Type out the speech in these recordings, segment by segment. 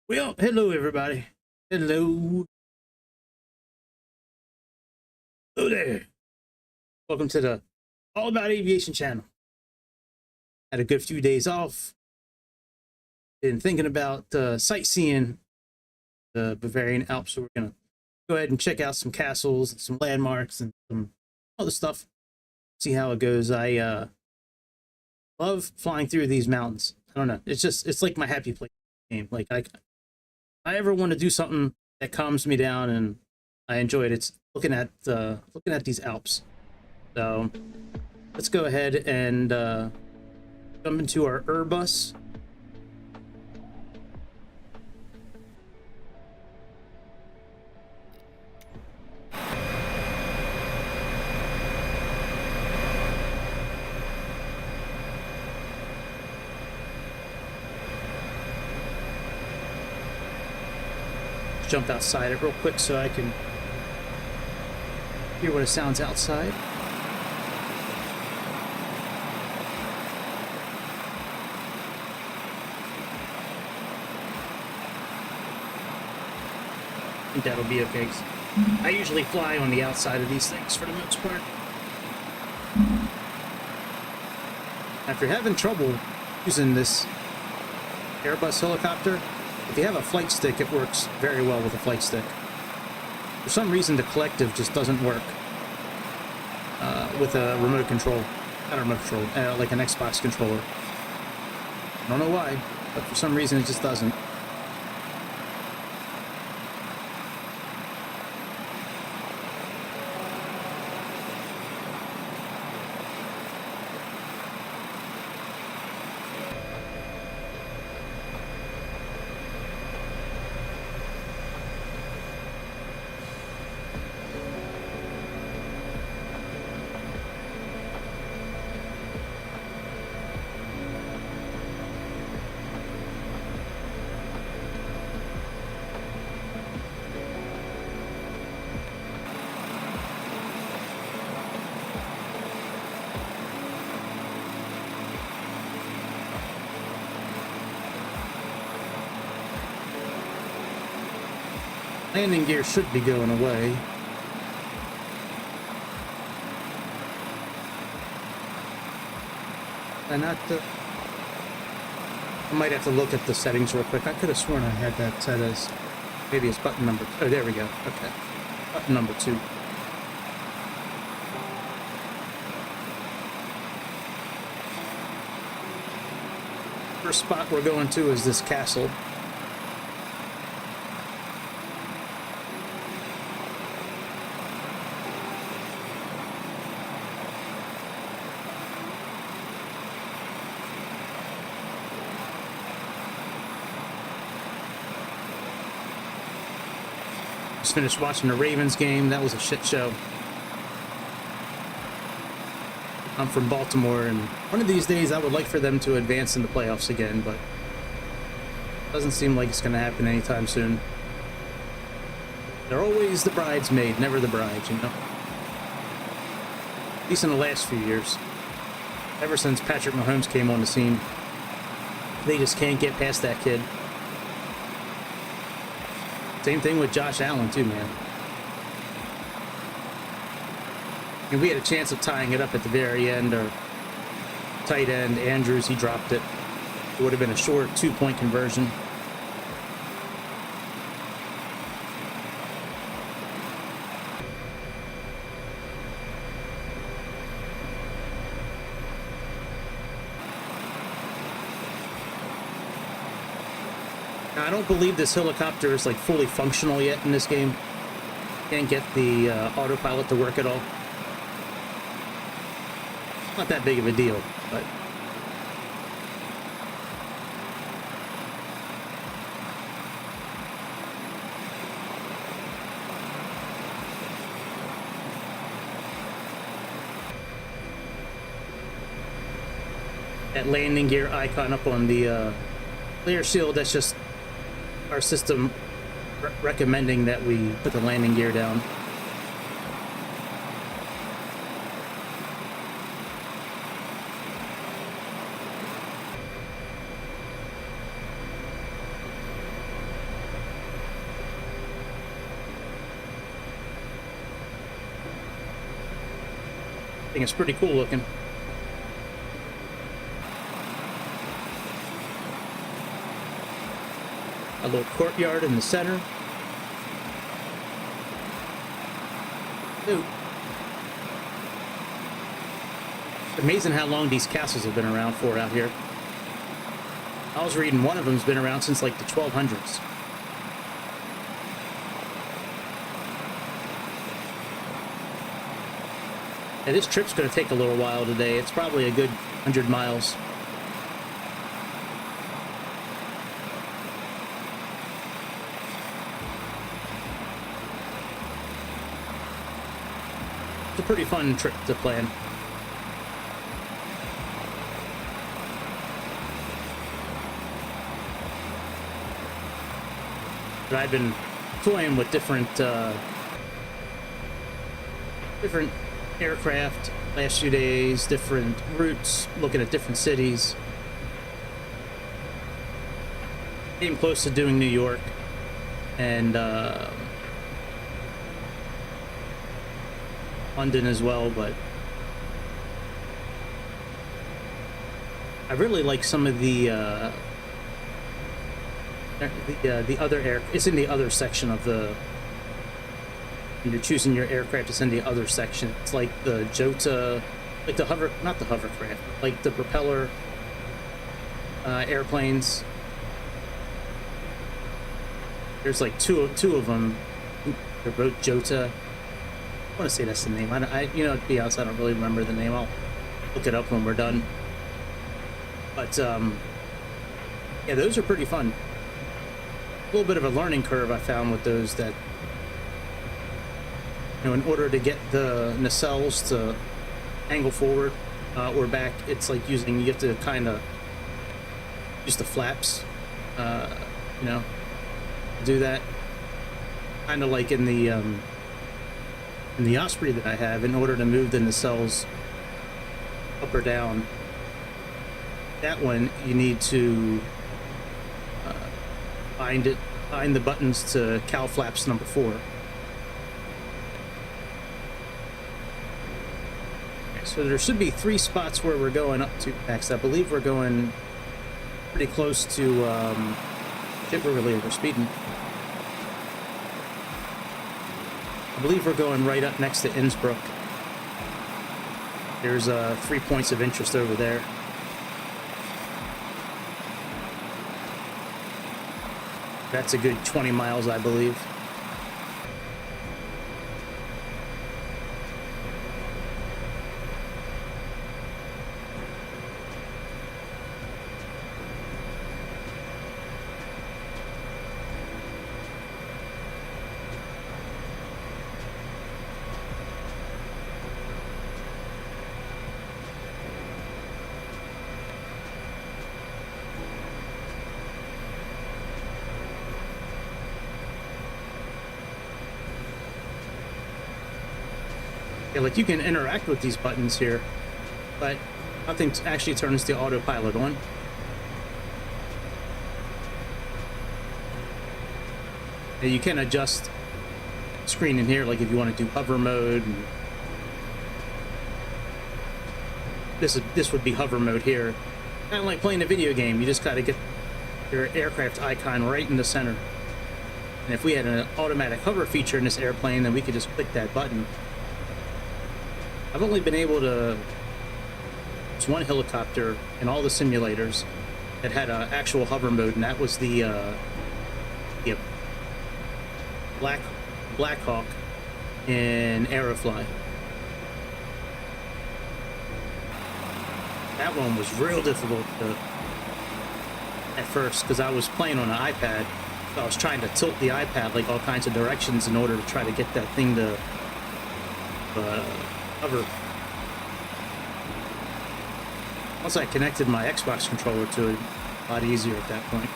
Well, hello everybody. Hello. Hello there. Welcome to the All About Aviation channel. Had a good few days off. Been thinking about sightseeing the Bavarian Alps, so we're gonna go ahead and check out some castles and some landmarks and some other stuff. See how it goes. I love flying through these mountains. I don't know. It's like my happy place game. Like I ever want to do something that calms me down and I enjoy it. It's looking at these Alps. So let's go ahead and jump into our Airbus. Jump outside it real quick so I can hear what it sounds outside. I think that'll be okay. I usually fly on the outside of these things for the most part. If you're having trouble using this Airbus helicopter, if you have a flight stick, it works very well with a flight stick. For some reason, the collective just doesn't work with a remote control. Not a remote control, like an Xbox controller. I don't know why, but for some reason it just doesn't. Landing gear should be going away. And I might have to look at the settings real quick. I could have sworn I had that set as, maybe it's button number, oh, there we go. Okay. Button number 2. First spot we're going to is this castle. Just finished watching the Ravens game. That was a shit show. I'm from Baltimore, and one of these days I would like for them to advance in the playoffs again, but it doesn't seem like it's going to happen anytime soon. They're always the bridesmaid, never the bride, you know? At least in the last few years. Ever since Patrick Mahomes came on the scene, they just can't get past that kid. Same thing with Josh Allen, too, man. And we had a chance of tying it up at the very end. Our tight end, Andrews, he dropped it. It would have been a short 2-point conversion. Now, I don't believe this helicopter is like fully functional yet in this game. Can't get the autopilot to work at all. Not that big of a deal, but that landing gear icon up on the layer shield, that's just our system recommending that we put the landing gear down. I think it's pretty cool looking. A little courtyard in the center. Ooh. It's amazing how long these castles have been around for out here. I was reading one of them's been around since like the 1200s. Yeah, this trip's going to take a little while today. It's probably a good 100 miles. It's a pretty fun trip to plan. But I've been toying with different aircraft last few days, different routes, looking at different cities. Came close to doing New York and London as well, but I really like some of the other air. It's in the other section of the. When you're choosing your aircraft, it's in the other section. It's like the JOTA, like the hover, not the hovercraft, like the propeller airplanes. There's like two of them. They're both JOTA. I want to say that's the name. You know, to be honest, I don't really remember the name. I'll look it up when we're done. But yeah, those are pretty fun. A little bit of a learning curve I found with those, that you know, in order to get the nacelles to angle forward or back, it's like you have to kind of use the flaps, you know, do that. Kind of like in the Osprey that I have, in order to move the nacelles up or down, that one you need to bind the buttons to cowl flaps number 4. Okay, so there should be 3 spots where we're going up to next. I believe we're going pretty close to shit, we're really overspeeding. I believe we're going right up next to Innsbruck. There's 3 points of interest over there. That's a good 20 miles, I believe. Yeah, like you can interact with these buttons here, but nothing actually turns the autopilot on. And you can adjust screen in here, like if you want to do hover mode. And this would be hover mode here. Kind of like playing a video game. You just got to get your aircraft icon right in the center. And if we had an automatic hover feature in this airplane, then we could just click that button. I've only been able to. It's one helicopter in all the simulators that had an actual hover mode, and that was the Black Hawk in Aerofly. That one was real difficult at first because I was playing on an iPad. So I was trying to tilt the iPad like all kinds of directions in order to try to get that thing to hover. Once I connected my Xbox controller to it, a lot easier at that point.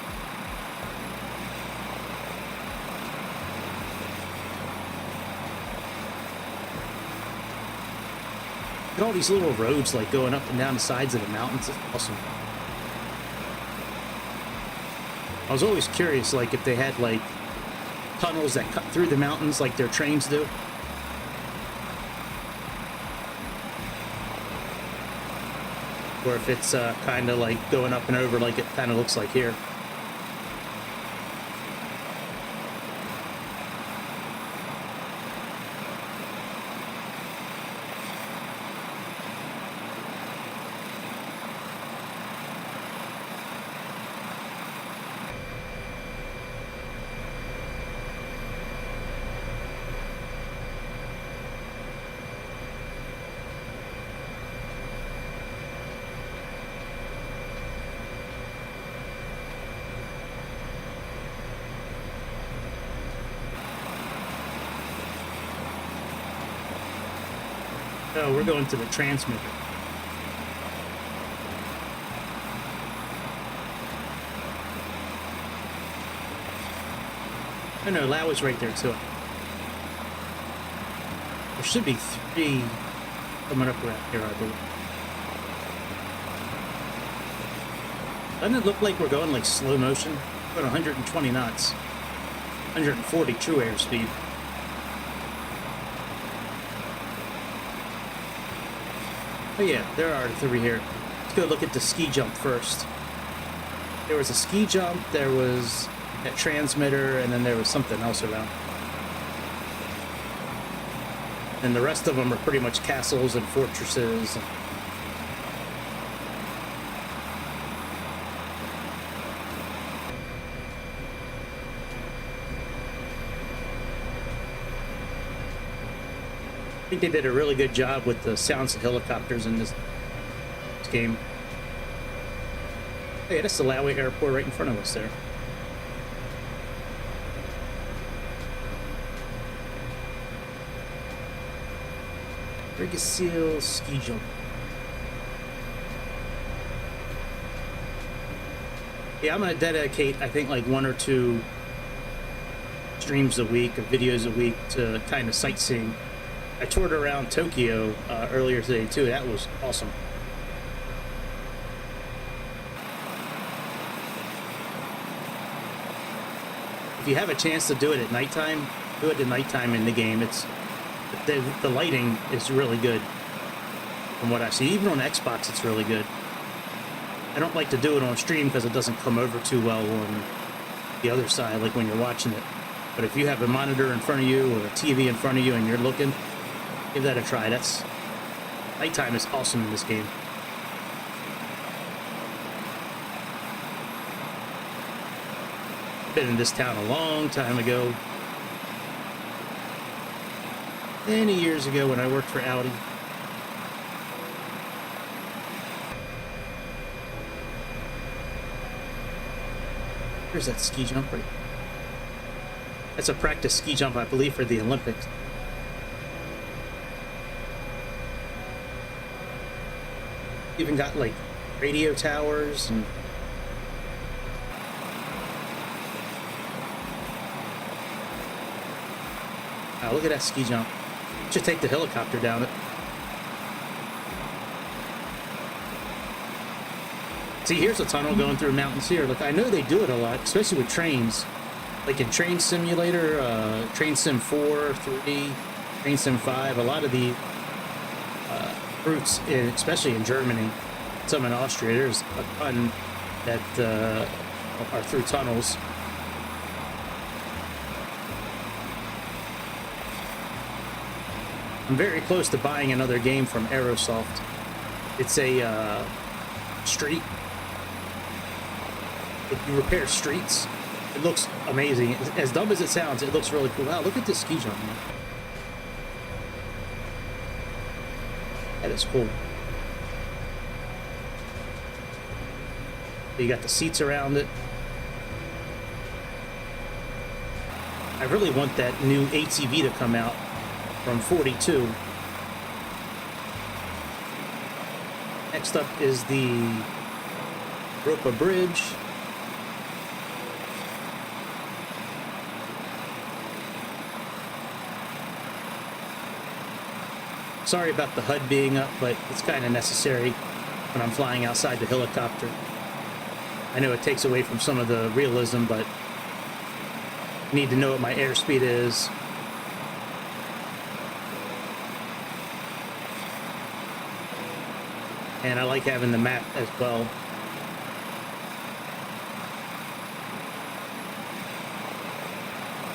Look at all these little roads like going up and down the sides of the mountains. It's awesome. I was always curious, like if they had like tunnels that cut through the mountains like their trains do. or if it's kind of like going up and over like it kind of looks like here. Oh, we're going to the transmitter. Oh no, Lao is right there too. There should be 3 coming up around here, I believe. Doesn't it look like we're going like slow motion? We're going 120 knots. 140 true airspeed. Oh yeah, there are 3 here. Let's go look at the ski jump first. There was a ski jump, there was that transmitter, and then there was something else around. And the rest of them are pretty much castles and fortresses. I think they did a really good job with the sounds of helicopters in this game. Hey, that's the Laue Airport right in front of us there. Brigasil ski jump. Yeah, I'm gonna dedicate, I think, like 1 or 2 streams a week or videos a week to kind of sightseeing. I toured around Tokyo earlier today too. That was awesome. If you have a chance to do it at nighttime, do it at nighttime in the game. It's the lighting is really good from what I see. Even on Xbox, it's really good. I don't like to do it on stream because it doesn't come over too well on the other side, like when you're watching it. But if you have a monitor in front of you or a TV in front of you and you're looking, give that a try. Nighttime is awesome in this game. Been in this town a long time ago. Many years ago when I worked for Audi. There's that ski jump right. That's a practice ski jump, I believe, for the Olympics. Even got like radio towers and wow, look at that ski jump. Should take the helicopter down it. See, here's a tunnel going through mountains here. Look, I know they do it a lot, especially with trains. Like in Train Simulator, Train Sim 4, 3, Train Sim 5, a lot of the routes, especially in Germany, some in Austria, there's a ton that are through tunnels. I'm very close to buying another game from Aerosoft. It's a street. If you repair streets, it looks amazing. As dumb as it sounds, it looks really cool. Wow, look at this ski jump, man. That is cool. You got the seats around it. I really want that new ATV to come out from 42. Next up is the Europa Bridge. Sorry about the HUD being up, but it's kind of necessary when I'm flying outside the helicopter. I know it takes away from some of the realism, but I need to know what my airspeed is. And I like having the map as well.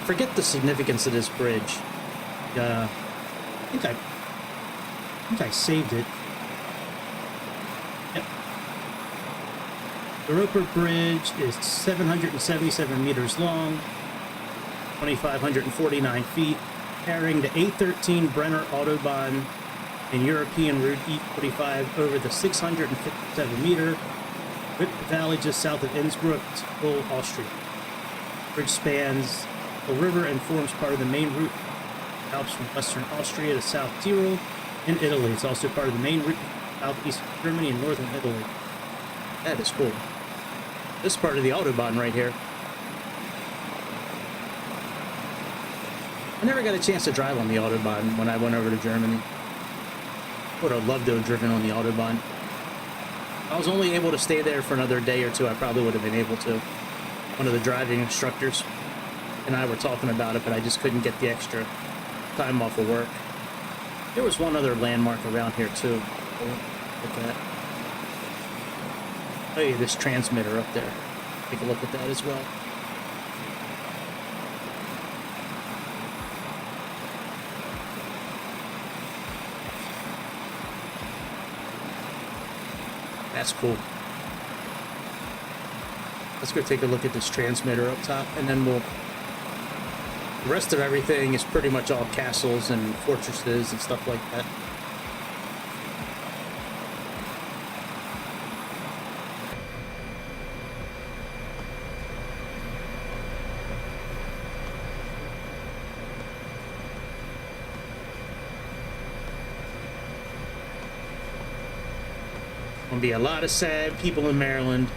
Forget the significance of this bridge. I think I saved it. Yep. The Roper Bridge is 777 meters long, 2,549 feet, carrying the A13 Brenner Autobahn and European Route E45 over the 657-meter Wipp Valley just south of Innsbruck, Tyrol, Austria. The bridge spans the river and forms part of the main route Alps from western Austria to South Tyrol in Italy. It's also part of the main route southeast Germany and northern Italy. That is cool. This part of the Autobahn right here. I never got a chance to drive on the Autobahn when I went over to Germany. Would have loved to have driven on the Autobahn. If I was only able to stay there for another day or two, I probably would have been able to. One of the driving instructors and I were talking about it, but I just couldn't get the extra time off of work. There was one other landmark around here too. Look at that. Oh yeah, this transmitter up there. Take a look at that as well. That's cool. Let's go take a look at this transmitter up top, and then we'll... The rest of everything is pretty much all castles and fortresses and stuff like that. Gonna be a lot of sad people in Maryland.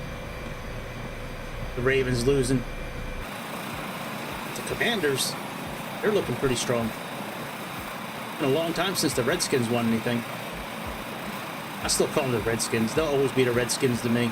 The Ravens losing. The Commanders, they're looking pretty strong. Been a long time since the Redskins won anything. I still call them the Redskins. They'll always be the Redskins to me.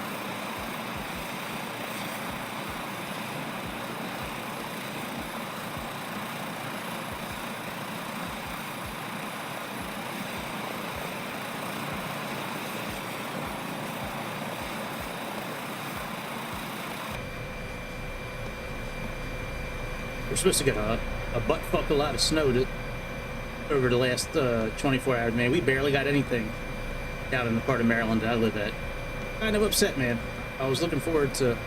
We're supposed to get a butt fuck a lot of snow over the last 24 hours, man. We barely got anything down in the part of Maryland that I live at. Kind of upset, man. I was looking forward to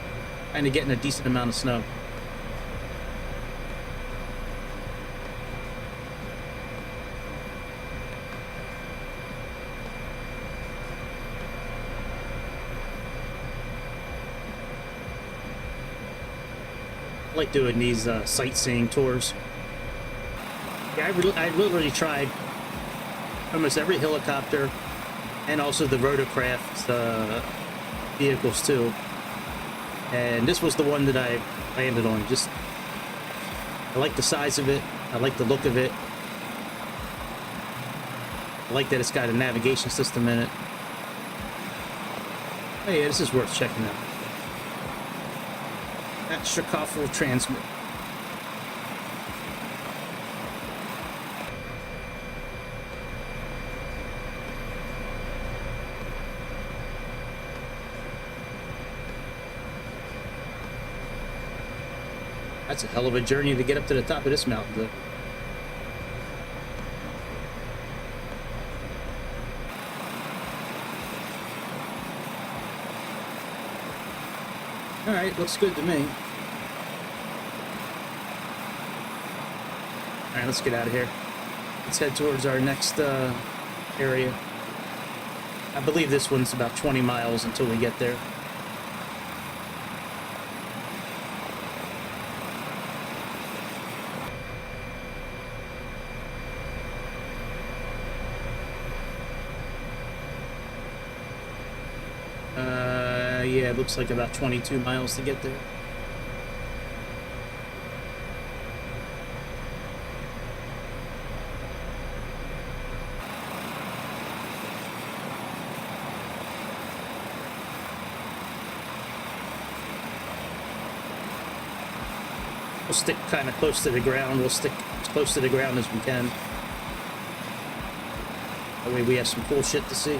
kind of getting a decent amount of snow. I like doing these sightseeing tours. Yeah, I literally tried almost every helicopter and also the rotorcraft vehicles too. And this was the one that I landed on. Just, I like the size of it. I like the look of it. I like that it's got a navigation system in it. Oh yeah, this is worth checking out. Staccato transmit. That's a hell of a journey to get up to the top of this mountain, though. All right, looks good to me. All right, let's get out of here. Let's head towards our next area. I believe this one's about 20 miles until we get there. Yeah, it looks like about 22 miles to get there. We'll stick kind of close to the ground. We'll stick as close to the ground as we can. That way we have some cool shit to see.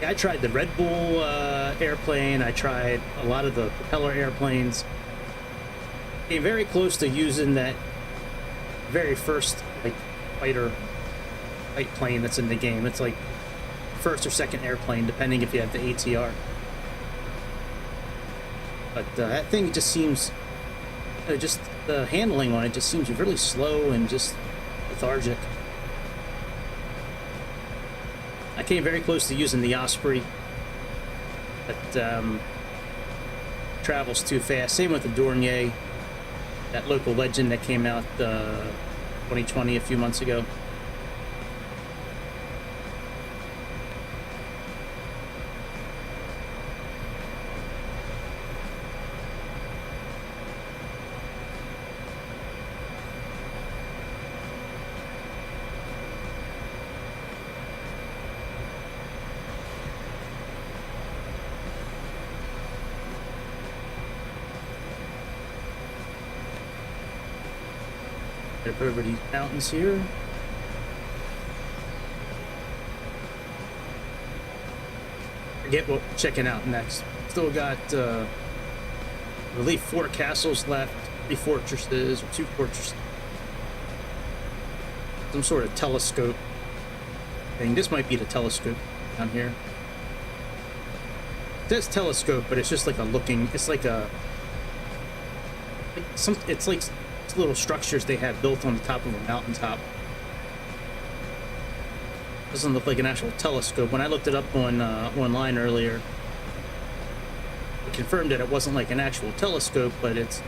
I tried the Red Bull airplane. I tried a lot of the propeller airplanes. Came very close to using that very first like fight plane that's in the game. It's like first or second airplane, depending if you have the ATR. But that thing just seems, just the handling on it just seems really slow and just lethargic. I came very close to using the Osprey, but travels too fast. Same with the Dornier, that local legend that came out 2020, a few months ago. Up over these mountains here. Forget what we're checking out next. Still got, I believe, 4 castles left, 3 fortresses, or 2 fortresses. Some sort of telescope thing. This might be the telescope down here. It says telescope, but it's just like a looking. It's like a. It's like little structures they have built on the top of a mountaintop. Doesn't look like an actual telescope. When I looked it up on online earlier, it confirmed that it wasn't like an actual telescope, but it's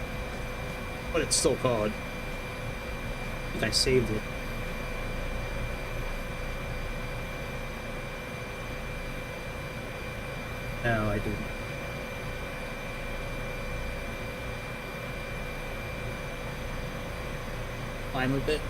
what it's still called. I think I saved it. No, I didn't. Climb a bit.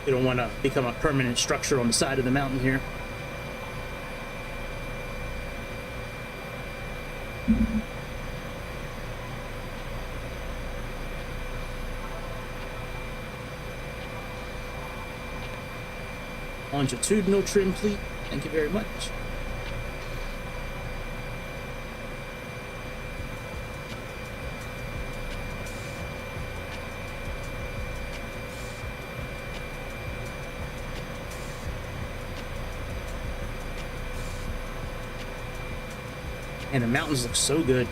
You don't want to become a permanent structure on the side of the mountain here. Longitudinal trim pleat. Thank you very much. And the mountains look so good.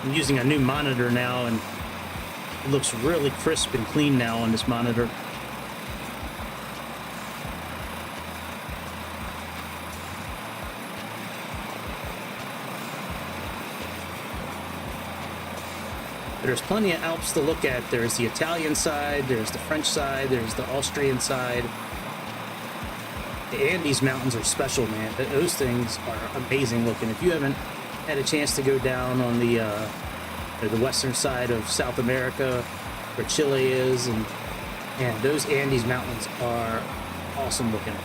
I'm using a new monitor now, and it looks really crisp and clean now on this monitor. There's plenty of Alps to look at. There's the Italian side, there's the French side, there's the Austrian side. The Andes Mountains are special, man. Those things are amazing looking. If you haven't had a chance to go down on the western side of South America, where Chile is, and those Andes Mountains are awesome looking.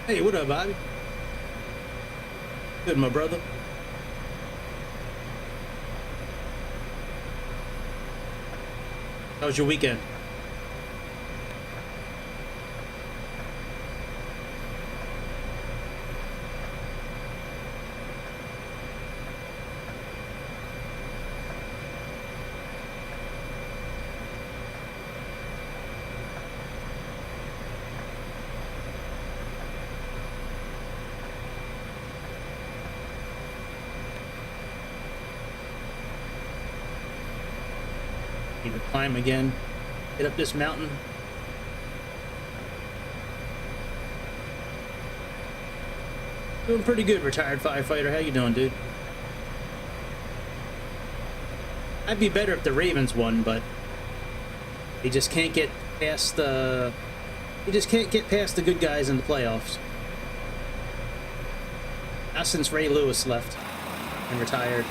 Hey, what up, Bobby? Good, my brother. How was your weekend? Need to climb again. Get up this mountain. Doing pretty good, retired firefighter. How you doing, dude? I'd be better if the Ravens won, but they just can't get past the... You just can't get past the good guys in the playoffs. Now since Ray Lewis left and retired,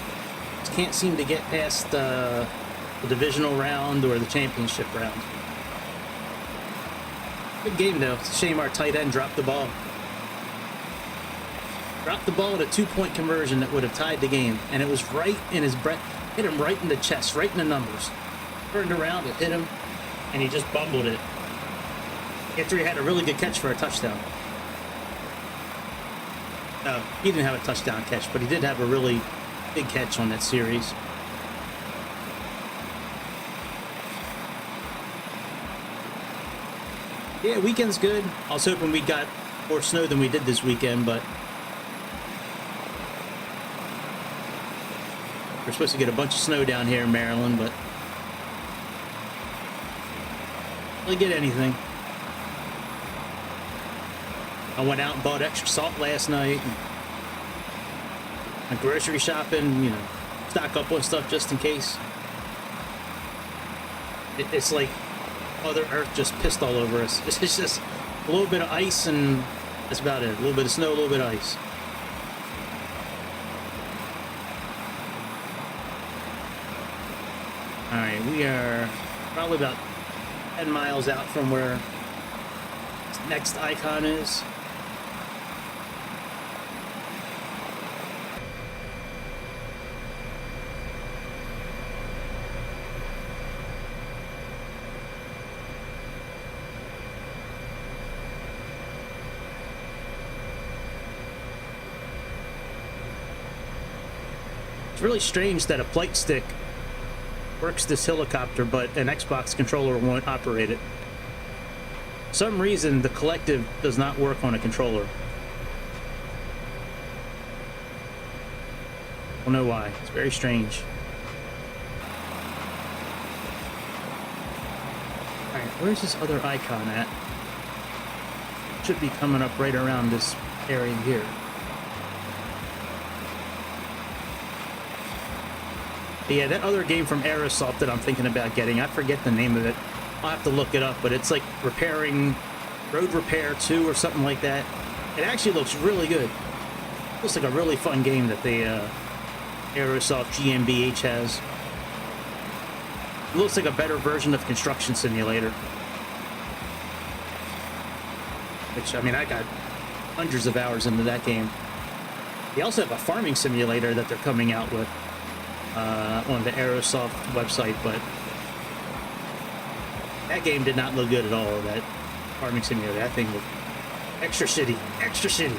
just can't seem to get past the divisional round or the championship round. Good game though. It's a shame our tight end dropped the ball. Dropped the ball at a 2-point conversion that would have tied the game, and it was right in his breath. Hit him right in the chest, right in the numbers. Turned around, it hit him, and he just bumbled it. After he had a really good catch for a touchdown. He didn't have a touchdown catch, but he did have a really big catch on that series. Yeah, weekend's good. I was hoping we got more snow than we did this weekend, but we're supposed to get a bunch of snow down here in Maryland, but really get anything. I went out and bought extra salt last night. And went grocery shopping, you know, stock up on stuff just in case. It's like Mother Earth just pissed all over us. It's just a little bit of ice and that's about it. A little bit of snow, a little bit of ice. Alright, we are probably about 10 miles out from where this next icon is. It's really strange that a flight stick works this helicopter, but an Xbox controller won't operate it. For some reason, the Collective does not work on a controller. I don't know why. It's very strange. Alright, where's this other icon at? It should be coming up right around this area here. Yeah, that other game from Aerosoft that I'm thinking about getting, I forget the name of it. I'll have to look it up, but it's like repairing Road Repair 2 or something like that. It actually looks really good. Looks like a really fun game that the Aerosoft GmbH has. It looks like a better version of Construction Simulator. Which, I mean, I got hundreds of hours into that game. They also have a farming simulator that they're coming out with. On the Aerosoft website, but that game did not look good at all. That farming simulator, that thing looked extra shitty, extra shitty.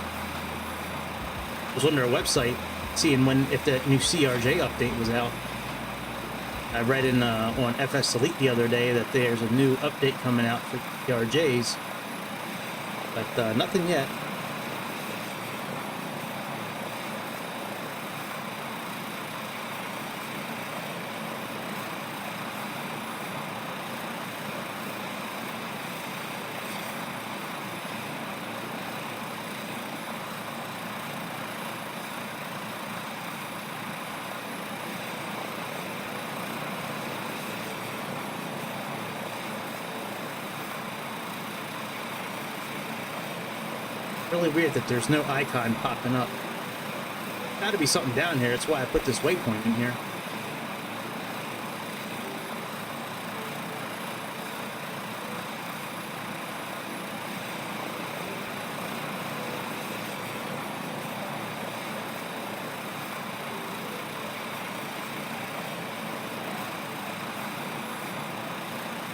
I was on their website seeing if that new CRJ update was out. I read in on FS Elite the other day that there's a new update coming out for CRJs, but nothing yet. Really weird that there's no icon popping up. Gotta be something down here. That's why I put this waypoint in here.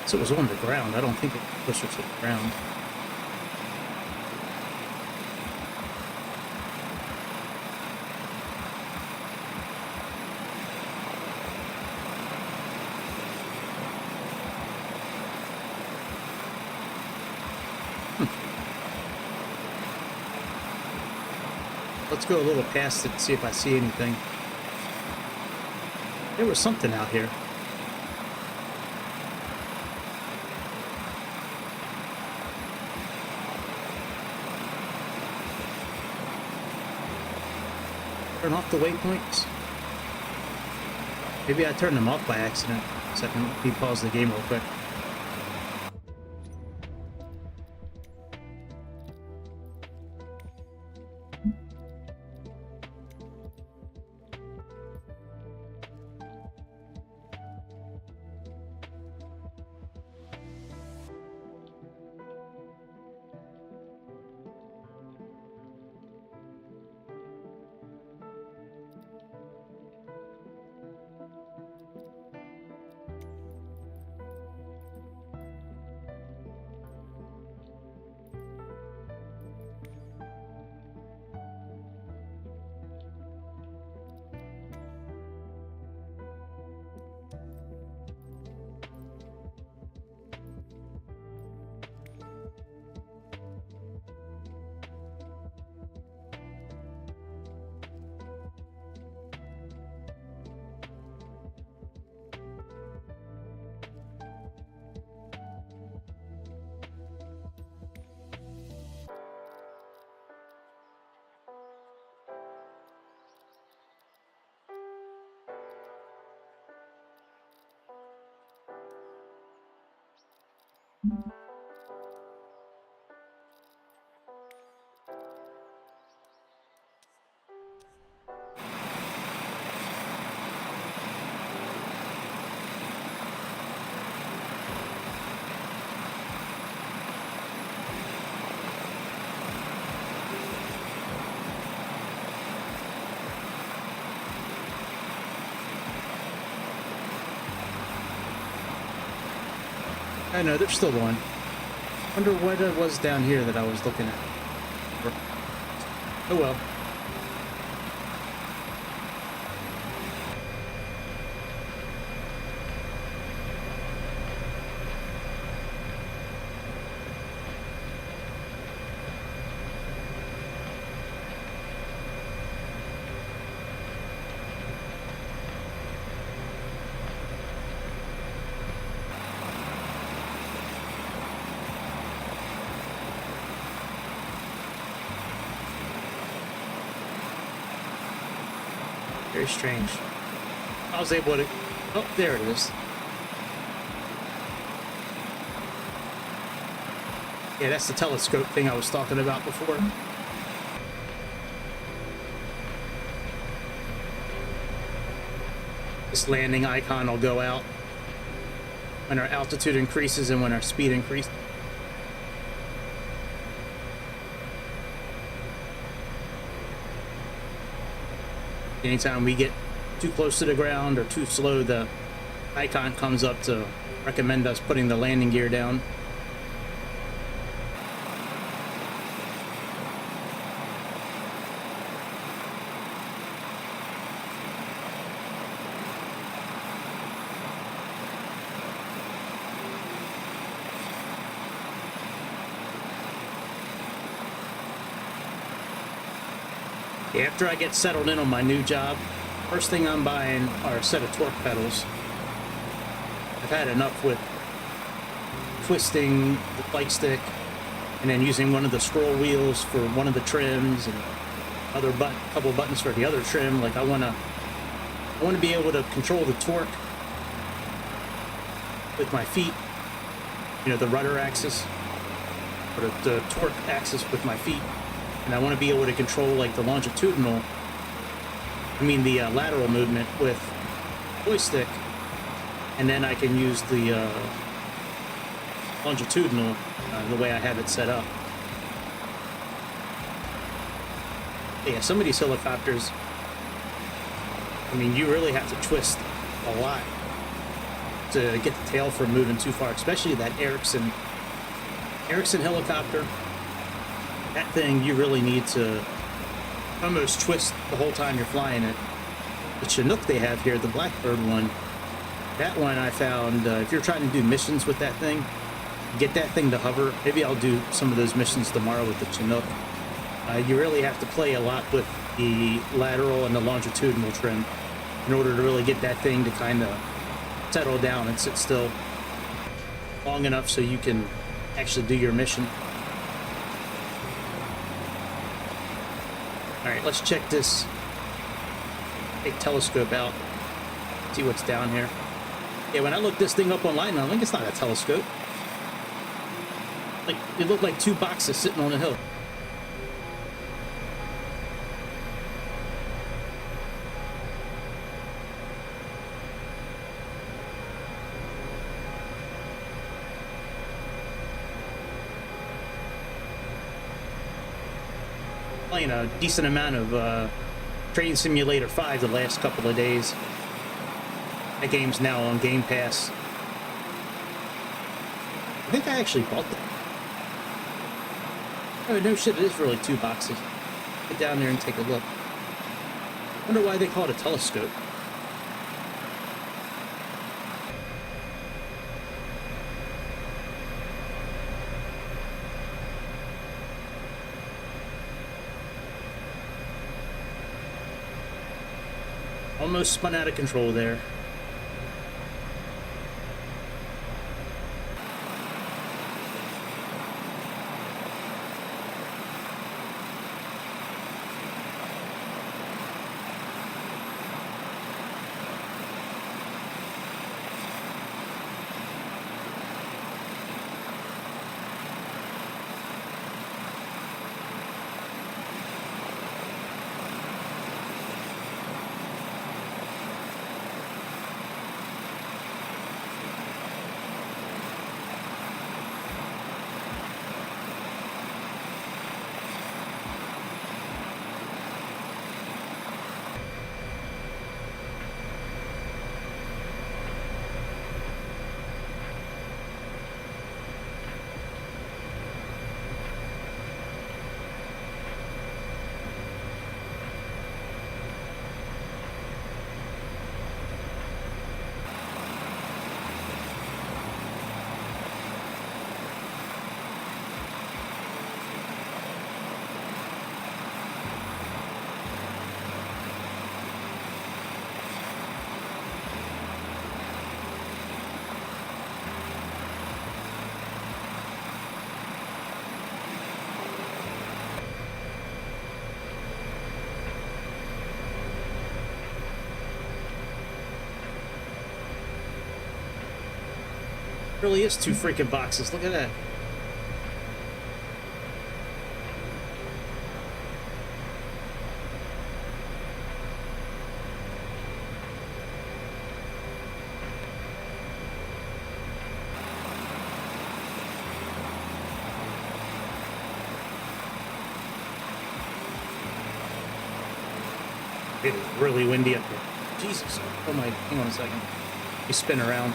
So it was on the ground. I don't think it pushed her to the ground. Let's go a little past it and see if I see anything. There was something out here. turn off the waypoints? Maybe I turned them off by accident. So I can pause the game real quick. I know, they're still on. Wonder what it was down here that I was looking at. Oh well. Very strange. I was able to... Oh, there it is. Yeah, that's the telescope thing I was talking about before. This landing icon will go out when our altitude increases and when our speed increases. Anytime we get too close to the ground or too slow, the icon comes up to recommend us putting the landing gear down. After I get settled in on my new job, first thing I'm buying are a set of torque pedals. I've had enough with twisting the flight stick and then using one of the scroll wheels for one of the trims and other couple buttons for the other trim. Like I want to be able to control the torque with my feet, you know, the rudder axis or the torque axis with my feet. And I want to be able to control like the longitudinal, the lateral movement with joystick, and then I can use the longitudinal the way I have it set up. Yeah, some of these helicopters, you really have to twist a lot to get the tail from moving too far, especially that Ericsson helicopter. That thing, you really need to almost twist the whole time you're flying it. The Chinook they have here, the Blackbird one, that one I found, if you're trying to do missions with that thing, get that thing to hover. Maybe I'll do some of those missions tomorrow with the Chinook. You really have to play a lot with the lateral and the longitudinal trim in order to really get that thing to kind of settle down and sit still long enough so you can actually do your mission. All right, let's check this Take telescope out. See what's down here. Yeah, when I looked this thing up online, I'm like, it's not a telescope. Like, it looked like two boxes sitting on a hill. Playing a decent amount of Train Simulator 5 the last couple of days. That game's now on Game Pass. I think I actually bought that. Oh, no shit, it is really two boxes. Get down there and take a look. Wonder why they call it a telescope. Almost spun out of control there. Really is two freaking boxes. Look at that. It is really windy up here. Jesus. Oh my, hang on a second. You spin around.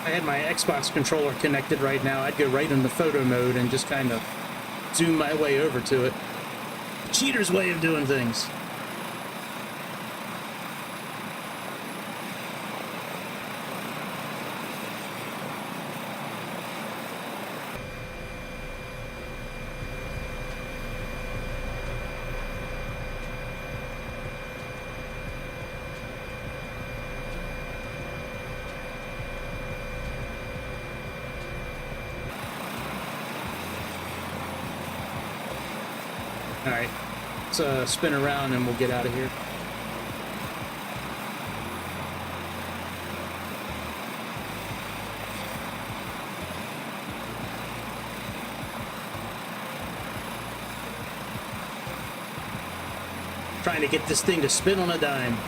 I had my Xbox controller connected right now, I'd go right into photo mode and just kind of zoom my way over to it. Cheater's way of doing things. Alright, let's spin around and we'll get out of here. Trying to get this thing to spin on a dime.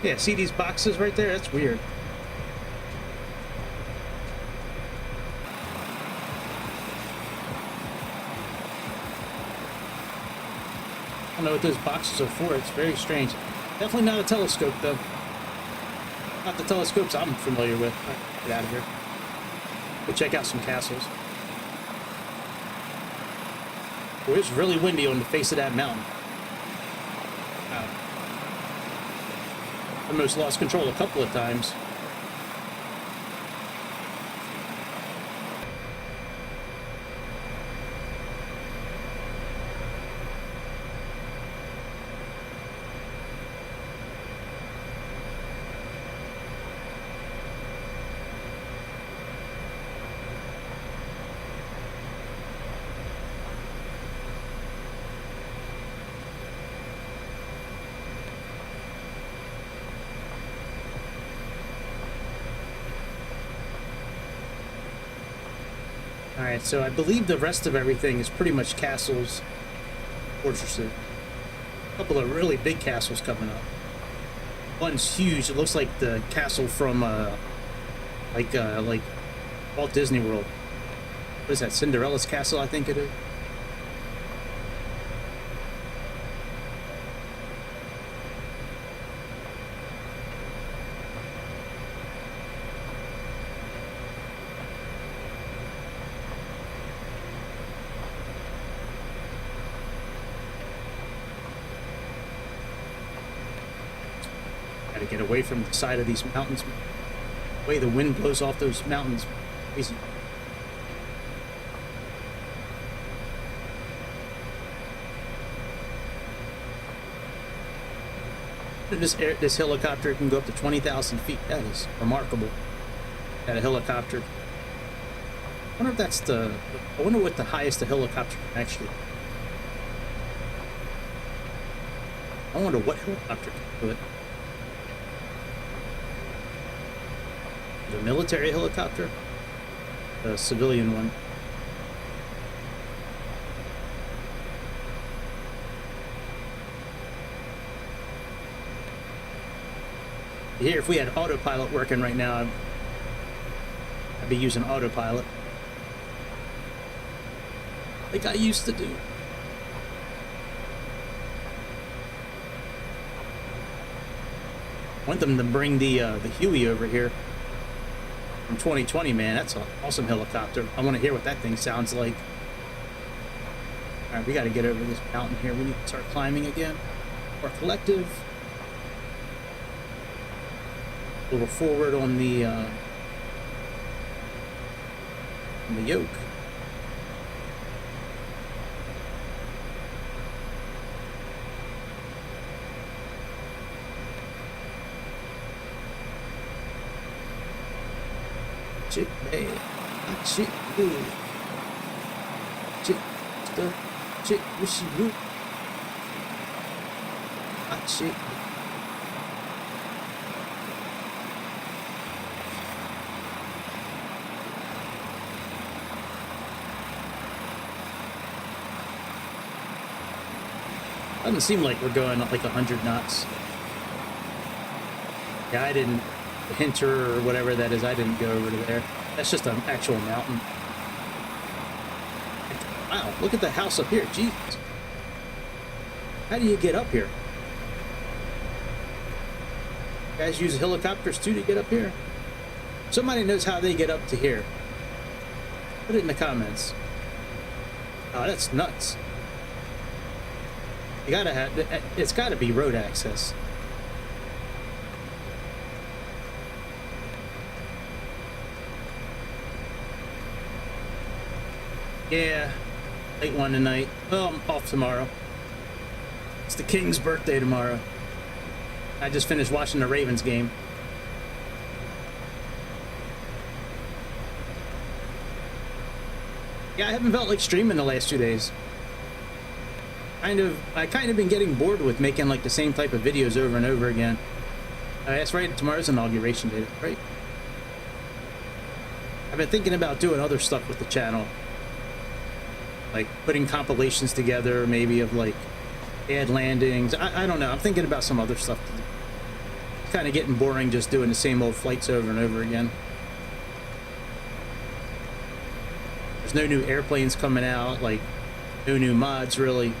Yeah, see these boxes right there? That's weird. I don't know what those boxes are for. It's very strange. Definitely not a telescope, though. Not the telescopes I'm familiar with. All right, get out of here. Go check out some castles. Oh, it's really windy on the face of that mountain. Wow. I almost lost control a couple of times. Alright, so I believe the rest of everything is pretty much castles, fortresses. A couple of really big castles coming up. One's huge. It looks like the castle from like Walt Disney World. What is that? Cinderella's castle, I think it is. Gotta get away from the side of these mountains. The way the wind blows off those mountains. Crazy. This helicopter can go up to 20,000 feet. That is remarkable. That a helicopter. I wonder if that's the. I wonder what the highest the helicopter can actually. I wonder what helicopter can do it. The military helicopter, the civilian one. Here, if we had autopilot working right now, I'd be using autopilot like I used to do. I want them to bring the Huey over here from 2020, man. That's an awesome helicopter. I want to hear what that thing sounds like. All right, we got to get over this mountain here. We need to start climbing again. Our collective. A little forward on the yoke. Chick, man. Chick, good. Chick, stuff. Chick, what she do? Hot chick. Doesn't seem like we're going up like 100 knots. Yeah, I didn't. The Hinter or whatever that is, I didn't go over to there. That's just an actual mountain. Wow, look at the house up here. Jesus. How do you get up here? You guys use helicopters too to get up here? Somebody knows how they get up to here. Put it in the comments. Oh, that's nuts. You gotta have, it's gotta be road access. Yeah, late one tonight. Well, I'm off tomorrow. It's the King's birthday tomorrow. I just finished watching the Ravens game. Yeah, I haven't felt like streaming the last 2 days. I kind of been getting bored with making like the same type of videos over and over again. That's right, tomorrow's inauguration day, right? I've been thinking about doing other stuff with the channel. Like putting compilations together, maybe of like ad landings. I don't know. I'm thinking about some other stuff. kind of getting boring just doing the same old flights over and over again. There's no new airplanes coming out, like no new mods really.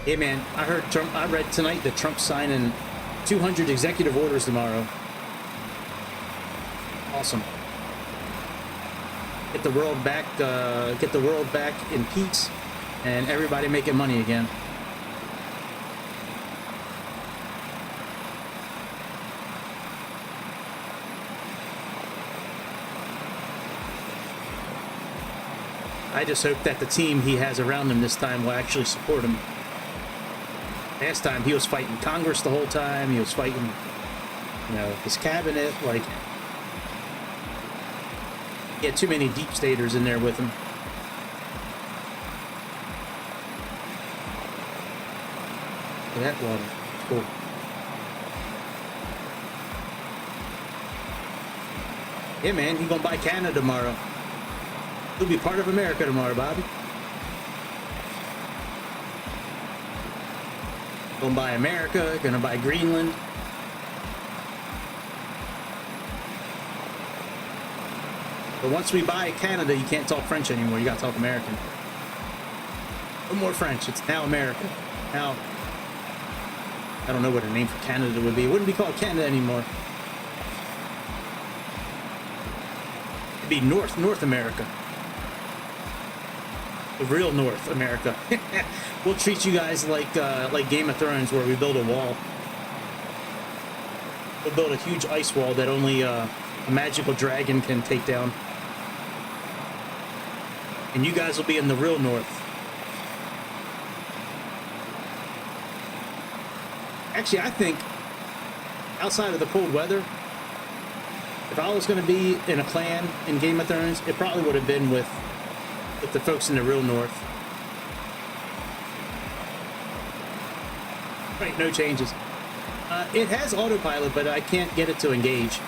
Hey man, I heard Trump, I read tonight that Trump's signing 200 executive orders tomorrow. Awesome. Get the world back in peace and everybody making money again. I just hope that the team he has around him this time will actually support him. Last time he was fighting Congress the whole time. He was fighting, you know, his cabinet. Like, he had too many deep staters in there with him. Look at that water. Cool. Yeah, man, you gonna buy Canada tomorrow. You'll be part of America tomorrow, Bobby. Gonna buy America, gonna buy Greenland. But once we buy Canada, you can't talk French anymore. You gotta talk American. No more French. It's now America. Now, I don't know what a name for Canada would be. It wouldn't be called Canada anymore. It'd be North America. The real North America. We'll treat you guys like Game of Thrones, where we build a wall. We'll build a huge ice wall that only a magical dragon can take down. And you guys will be in the real North. Actually, I think outside of the cold weather, if I was going to be in a clan in Game of Thrones, it probably would have been with the folks in the real North. Right, no changes. It has autopilot, but I can't get it to engage.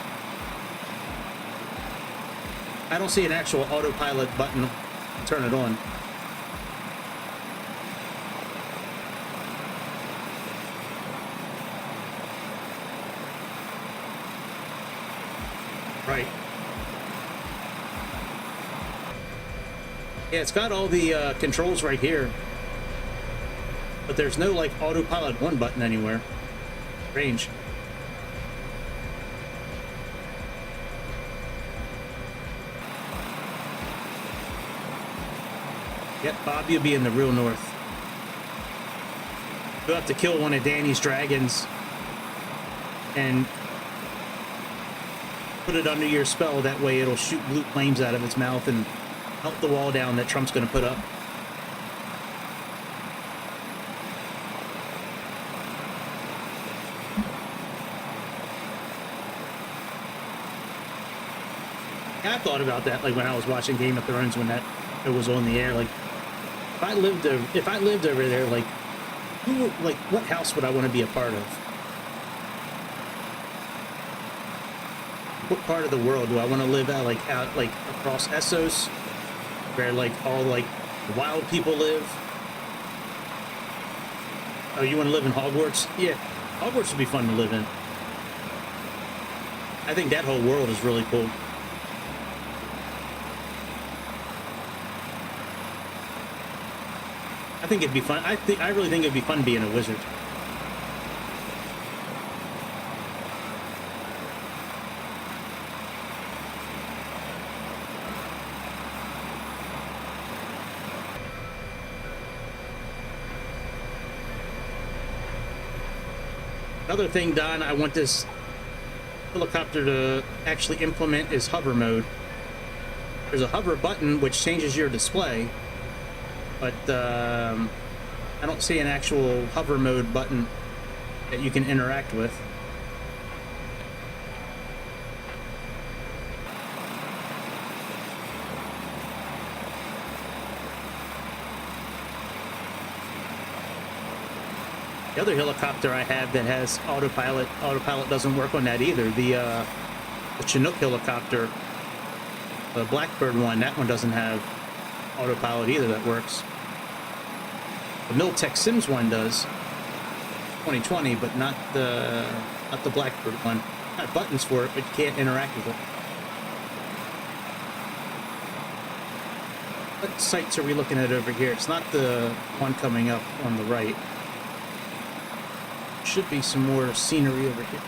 I don't see an actual autopilot button to turn it on. Right. Yeah, it's got all the controls right here, but there's no like autopilot 1 button anywhere. Range. Yep, Bob, you'll be in the real North. You'll have to kill one of Danny's dragons and put it under your spell. That way it'll shoot blue flames out of its mouth and melt the wall down that Trump's going to put up. I thought about that, like when I was watching Game of Thrones when that it was on the air. Like, if I lived over there, like, what house would I want to be a part of? What part of the world do I want to live at? Like out, like across Essos, where like all like wild people live. Oh, you want to live in Hogwarts? Yeah, Hogwarts would be fun to live in. I think that whole world is really cool. I think it'd be fun. I really think it'd be fun being a wizard. Another thing, Don, I want this helicopter to actually implement is hover mode. There's a hover button which changes your display, but I don't see an actual hover mode button that you can interact with. The other helicopter I have that has autopilot doesn't work on that either. The Chinook helicopter, the Blackbird one, that one doesn't have autopilot either that works. The Miltech Sims one does. 2020, but not the Blackbird one. Got buttons for it, but you can't interact with it. What sites are we looking at over here? It's not the one coming up on the right. Should be some more scenery over here.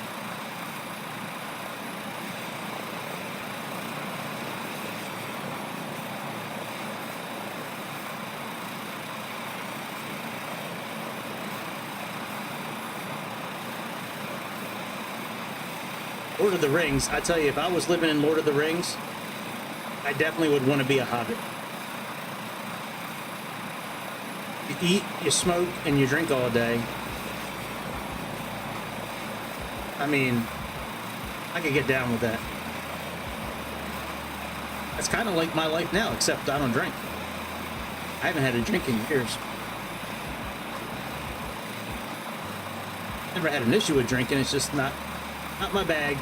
Lord of the Rings, I tell you, if I was living in Lord of the Rings, I definitely would want to be a hobbit. You eat, you smoke, and you drink all day. I mean, I could get down with that. That's kind of like my life now, except I don't drink. I haven't had a drink in years. Never had an issue with drinking, it's just not my bag.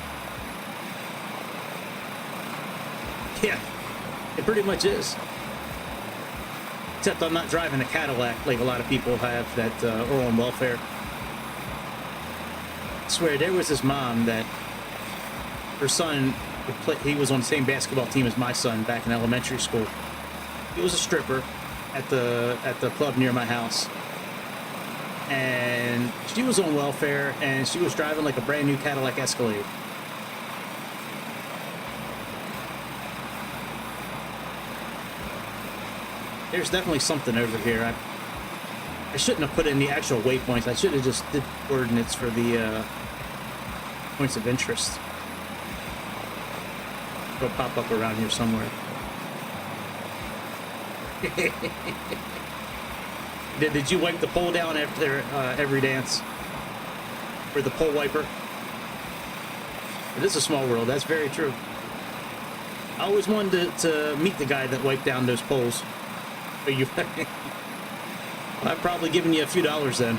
Yeah, it pretty much is. Except I'm not driving a Cadillac like a lot of people have that are on welfare. I swear, there was this mom that her son would play, he was on the same basketball team as my son back in elementary school. He was a stripper at the club near my house. And she was on welfare, and she was driving like a brand new Cadillac Escalade. There's definitely something over here. I shouldn't have put in the actual waypoints. I should have just did coordinates for the points of interest. It'll pop up around here somewhere. Did you wipe the pole down after every dance? Or the pole wiper? It is a small world, that's very true. I always wanted to meet the guy that wiped down those poles. But you, I've probably given you a few dollars then.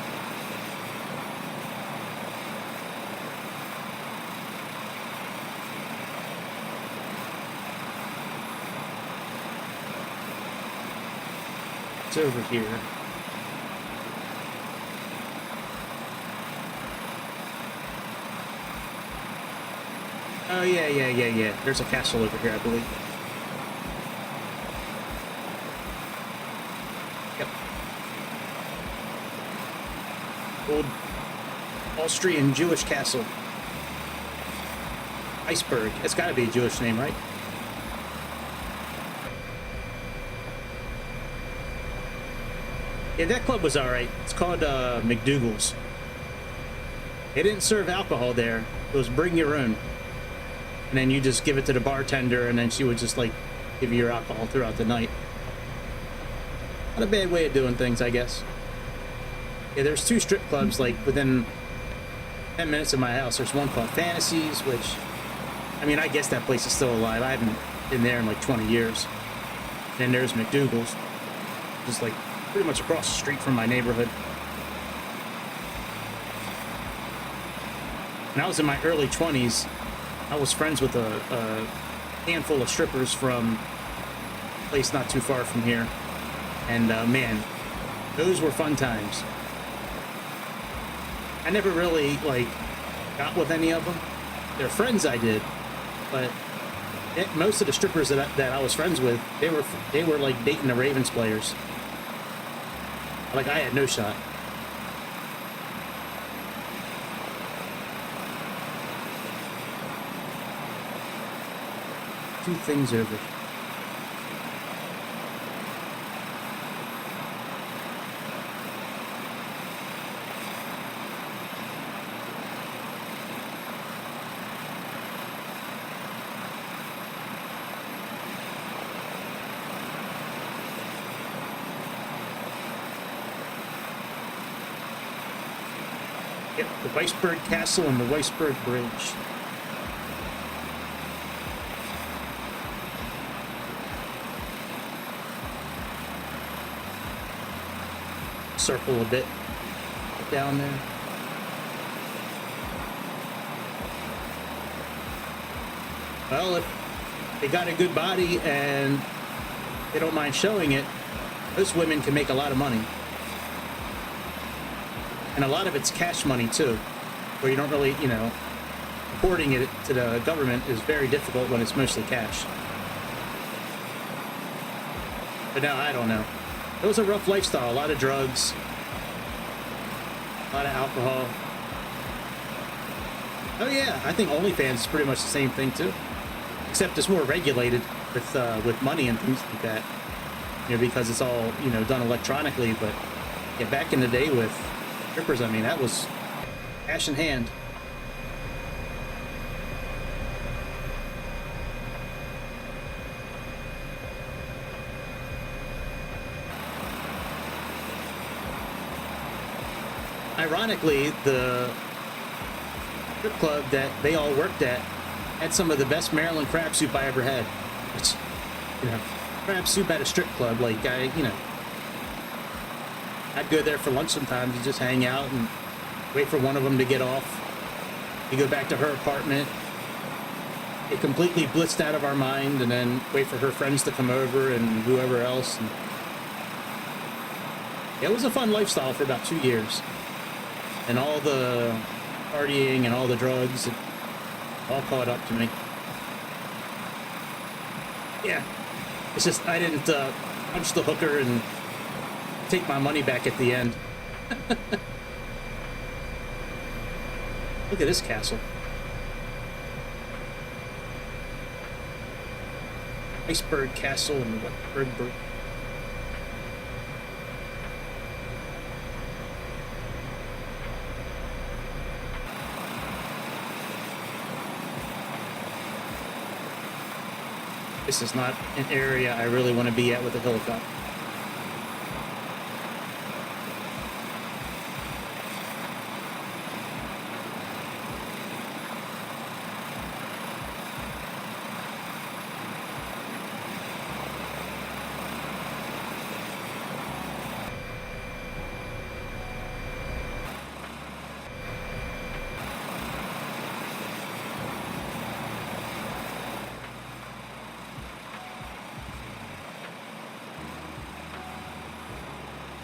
It's over here. Oh, yeah. There's a castle over here, I believe. Yep. Old Austrian Jewish castle. Iceberg. It's got to be a Jewish name, right? Yeah, that club was alright. It's called McDougal's. They didn't serve alcohol there. It was bring your own. And then you just give it to the bartender, and then she would just, like, give you your alcohol throughout the night. Not a bad way of doing things, I guess. Yeah, there's two strip clubs, like, within 10 minutes of my house. There's one called Fantasies, which, I mean, I guess that place is still alive. I haven't been there in, like, 20 years. Then there's McDougal's, just, like, pretty much across the street from my neighborhood. When I was in my early 20s, I was friends with a handful of strippers from a place not too far from here. And, man, those were fun times. I never really, like, got with any of them. They're friends I did, but most of the strippers that I was friends with, they were like, dating the Ravens players. Like, I had no shot. Two things over. Yep, the Weisberg Castle and the Weisberg Bridge. Circle a bit down there. Well, if they got a good body and they don't mind showing it, those women can make a lot of money. And a lot of it's cash money too, where you don't really, you know, reporting it to the government is very difficult when it's mostly cash. But now, I don't know. It was a rough lifestyle, a lot of drugs, a lot of alcohol. Oh yeah, I think OnlyFans is pretty much the same thing too, except it's more regulated with money and things like that. You know, because it's all, you know, done electronically. But yeah, back in the day with strippers, I mean, that was cash in hand. Ironically, the strip club that they all worked at had some of the best Maryland crab soup I ever had. Which, you know, crab soup at a strip club, like, you know, I'd go there for lunch sometimes and just hang out and wait for one of them to get off. You go back to her apartment, get completely blitzed out of our mind, and then wait for her friends to come over and whoever else. And yeah, it was a fun lifestyle for about 2 years. And all the partying and all the drugs, it all caught up to me. Yeah, it's just I didn't punch the hooker and take my money back at the end. Look at this castle. Iceberg Castle and what? Bergberg. This is not an area I really want to be at with a helicopter.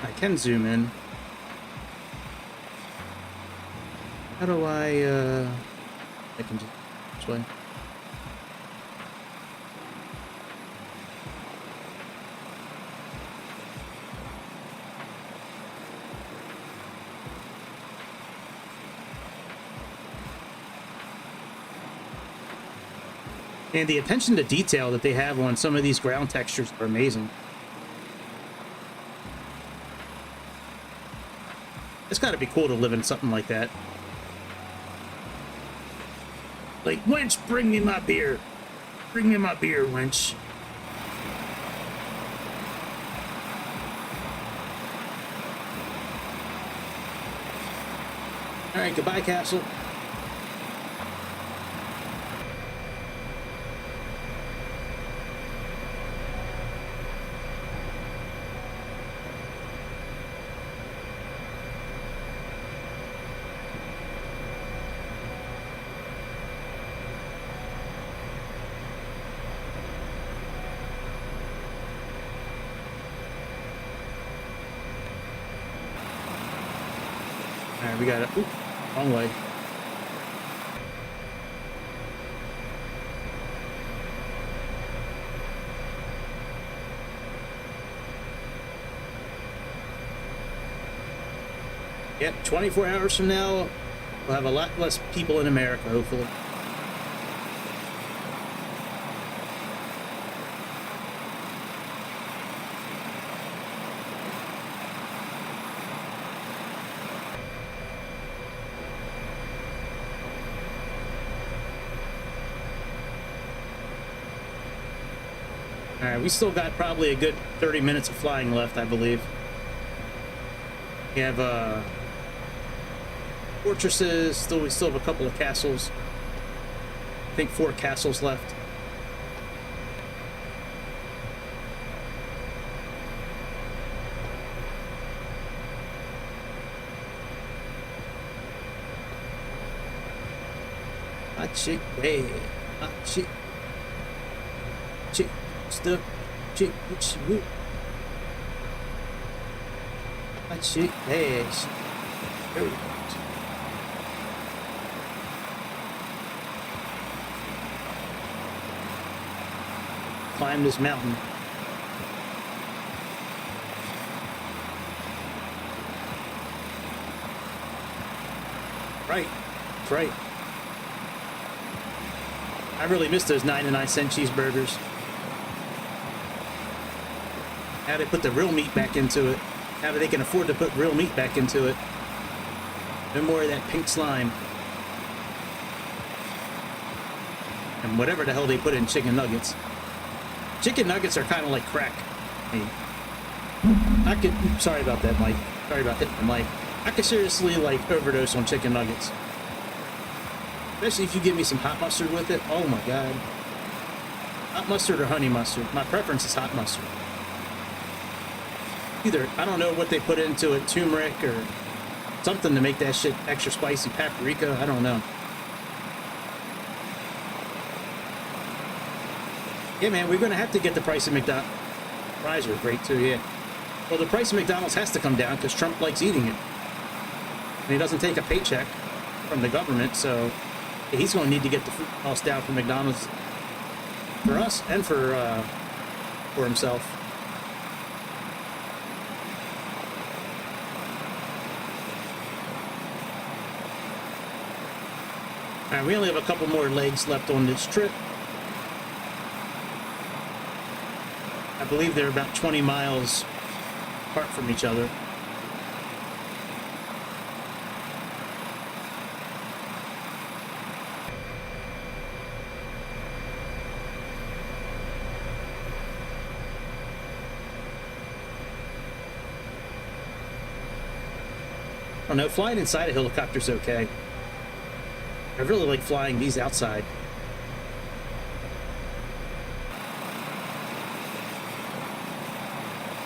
I can zoom in. How do I can just this way. And the attention to detail that they have on some of these ground textures are amazing. It's got to be cool to live in something like that. Like, wench, bring me my beer. Bring me my beer, wench. All right, goodbye, castle. Alright, we got it. Oop, wrong way. Yep, 24 hours from now, we'll have a lot less people in America, hopefully. Alright, we still got probably a good 30 minutes of flying left, I believe. We have fortresses, we still have a couple of castles. I think 4 castles left. Hot chick, hey, hot chick. Chick, stuff, chick, which whoop. Hot chick, ass. There we go. Climb this mountain. Right, that's right. I really miss those 99-cent cheeseburgers. How they put the real meat back into it. How they can afford to put real meat back into it. No more of that pink slime. And whatever the hell they put in chicken nuggets. Chicken nuggets are kind of like crack. I could... Sorry about that, Mike. Sorry about hitting the mic. I could seriously, like, overdose on chicken nuggets. Especially if you give me some hot mustard with it. Oh, my God. Hot mustard or honey mustard. My preference is hot mustard. Either, I don't know what they put into it, turmeric or something to make that shit extra spicy. Paprika, I don't know. Yeah, man, we're going to have to get the price of McDonald's. Fries are great, too, yeah. Well, the price of McDonald's has to come down because Trump likes eating it. And he doesn't take a paycheck from the government, so he's going to need to get the food cost down for McDonald's. For us and for himself. All right, we only have a couple more legs left on this trip. I believe they're about 20 miles apart from each other. I don't know, flying inside a helicopter's okay. I really like flying these outside.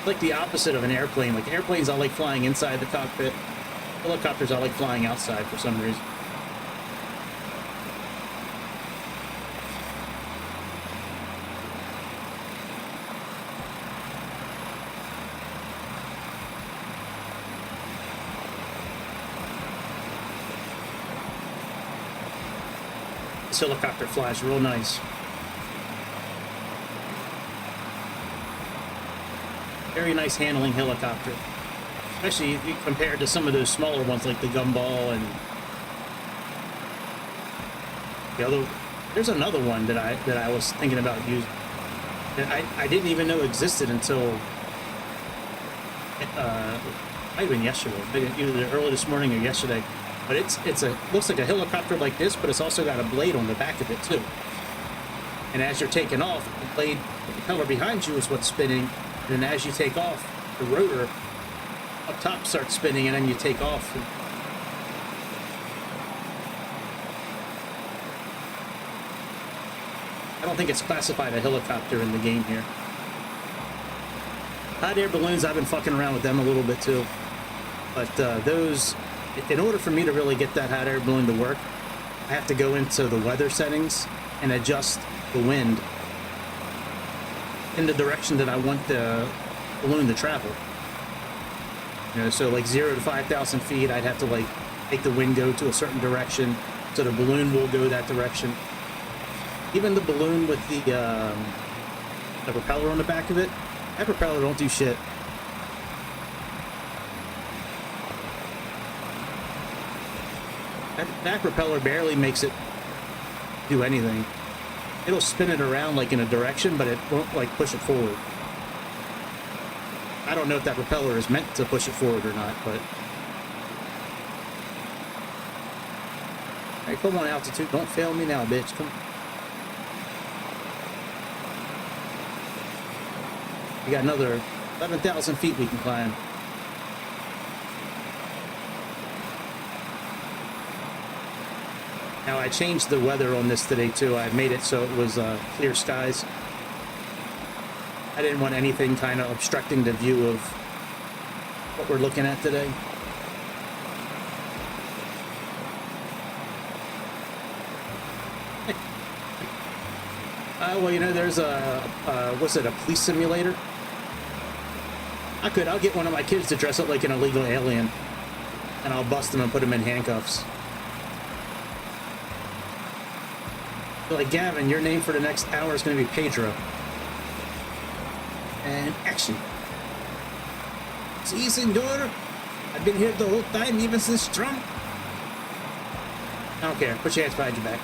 Like the opposite of an airplane. Like airplanes, I like flying inside the cockpit. Helicopters, I like flying outside for some reason. This helicopter flies real nice. Very nice handling helicopter, especially compared to some of those smaller ones like the Gumball and the other. There's another one that I was thinking about using that I didn't even know existed until might have been yesterday, either early this morning or yesterday. But looks like a helicopter like this, but it's also got a blade on the back of it too. And as you're taking off, the blade, the propeller behind you is what's spinning. And then as you take off, the rotor up top starts spinning, and then you take off. I don't think it's classified a helicopter in the game here. Hot air balloons, I've been fucking around with them a little bit too. But those, in order for me to really get that hot air balloon to work, I have to go into the weather settings and adjust the wind in the direction that I want the balloon to travel. You know, so like 0 to 5,000 feet, I'd have to like make the wind go to a certain direction, so the balloon will go that direction. Even the balloon with the propeller on the back of it, that propeller don't do shit. That propeller barely makes it do anything. It'll spin it around like in a direction, but it won't like push it forward. I don't know if that propeller is meant to push it forward or not, but... Alright, come on, altitude. Don't fail me now, bitch. Come on. We got another 11,000 feet we can climb. Now, I changed the weather on this today, too. I made it so it was clear skies. I didn't want anything kind of obstructing the view of what we're looking at today. Well, you know, there's what's it, a police simulator? I'll get one of my kids to dress up like an illegal alien. and I'll bust them and put them in handcuffs. They're like, Gavin, your name for the next hour is going to be Pedro. And action. See, senor, I've been here the whole time, even since Trump. I don't care. Put your hands behind your back.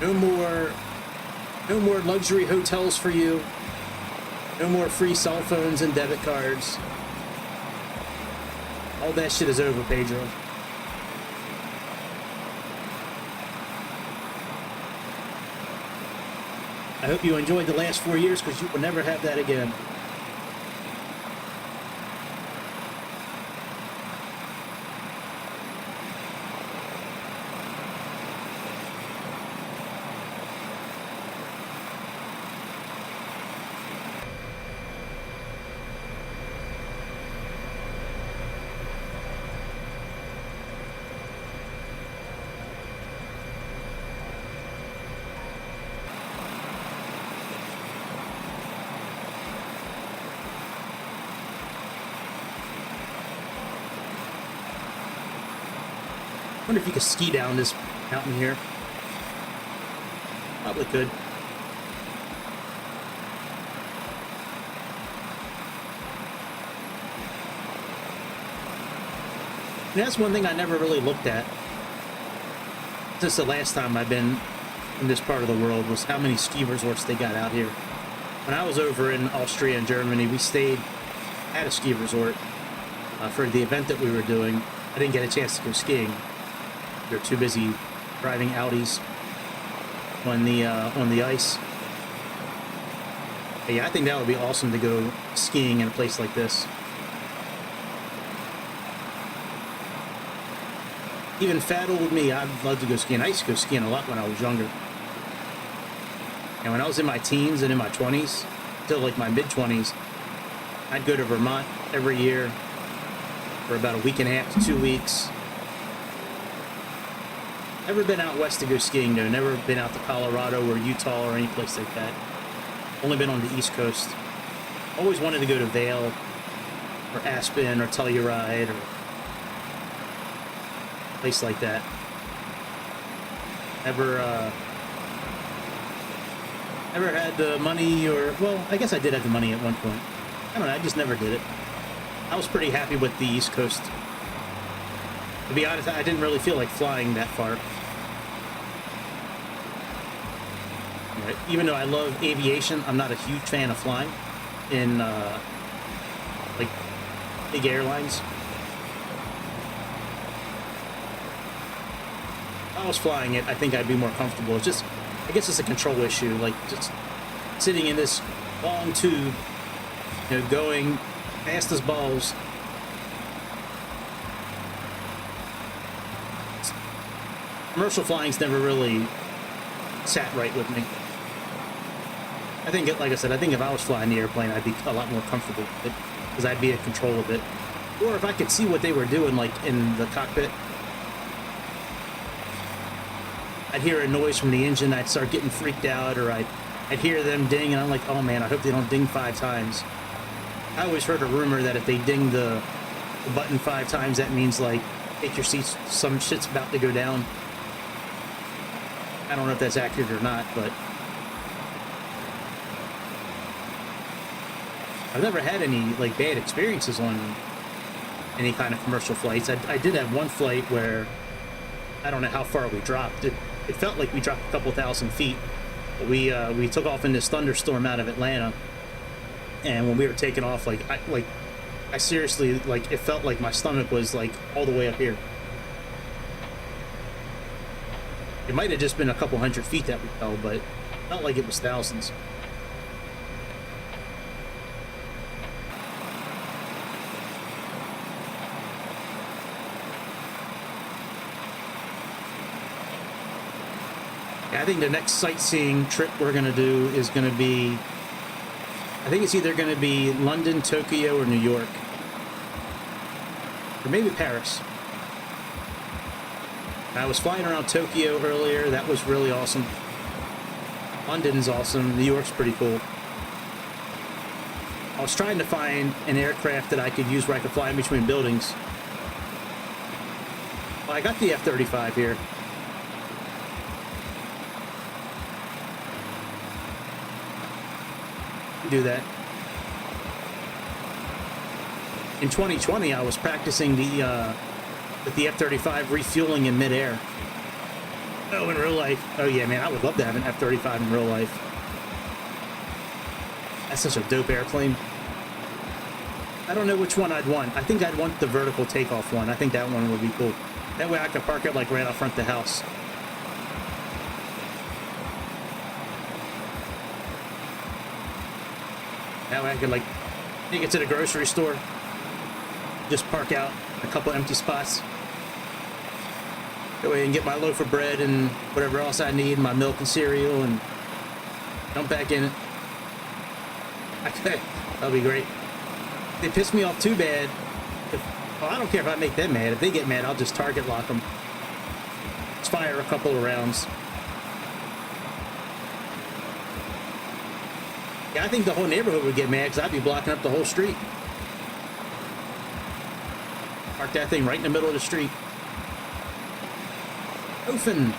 No more luxury hotels for you. No more free cell phones and debit cards. All that shit is over, Pedro. I hope you enjoyed the last 4 years, because you will never have that again. I wonder if you could ski down this mountain here. Probably could. And that's one thing I never really looked at since the last time I've been in this part of the world, was how many ski resorts they got out here. When I was over in Austria and Germany, we stayed at a ski resort for the event that we were doing. I didn't get a chance to go skiing. We were too busy driving Audis on the ice. But yeah, I think that would be awesome to go skiing in a place like this. Even fat old me, I'd love to go skiing. I used to go skiing a lot when I was younger. And when I was in my teens and in my 20s, till like my mid-20s, I'd go to Vermont every year for about a week and a half to 2 weeks. Never been out west to go skiing, though. Never been out to Colorado or Utah or any place like that. Only been on the East Coast. Always wanted to go to Vail or Aspen or Telluride or a place like that. Never had the money, or, well, I guess I did have the money at one point. I don't know, I just never did it. I was pretty happy with the East Coast. To be honest, I didn't really feel like flying that far. Even though I love aviation, I'm not a huge fan of flying in like big airlines. If I was flying it, I think I'd be more comfortable. It's just, I guess it's a control issue, like just sitting in this long tube, you know, going fast as balls. Commercial flying's never really sat right with me. I think, like I said, I think if I was flying the airplane, I'd be a lot more comfortable with it, because I'd be in control of it. Or if I could see what they were doing, like in the cockpit, I'd hear a noise from the engine, I'd start getting freaked out, or I'd hear them ding, and I'm like, oh man, I hope they don't ding 5 times. I always heard a rumor that if they ding the button 5 times, that means, like, take your seats, some shit's about to go down. I don't know if that's accurate or not, but I've never had any, like, bad experiences on any kind of commercial flights. I did have one flight where, I don't know how far we dropped. It felt like we dropped a couple thousand feet. But we took off in this thunderstorm out of Atlanta, and when we were taking off, I seriously, like, it felt like my stomach was, like, all the way up here. It might have just been a couple hundred feet that we fell, but it felt like it was thousands. I think the next sightseeing trip we're going to do is going to be, I think it's either going to be London, Tokyo, or New York. Or maybe Paris. I was flying around Tokyo earlier. That was really awesome. London's awesome. New York's pretty cool. I was trying to find an aircraft that I could use where I could fly in between buildings. Well, I got the F-35 here. Do that. In 2020, I was practicing with the F-35 refueling in midair. Oh, in real life. Oh yeah, man, I would love to have an F-35 in real life. That's such a dope airplane. I don't know which one I'd want. I think I'd want the vertical takeoff one. I think that one would be cool. That way I could park it like right out front of the house. That way I could like take it to the grocery store. Just park out a couple empty spots. That way I can get my loaf of bread and whatever else I need, my milk and cereal, and jump back in it. Okay, that'll be great. If they piss me off too bad, well, I don't care if I make them mad. If they get mad, I'll just target lock them. Let's fire a couple of rounds. Yeah, I think the whole neighborhood would get mad because I'd be blocking up the whole street. Park that thing right in the middle of the street. Open.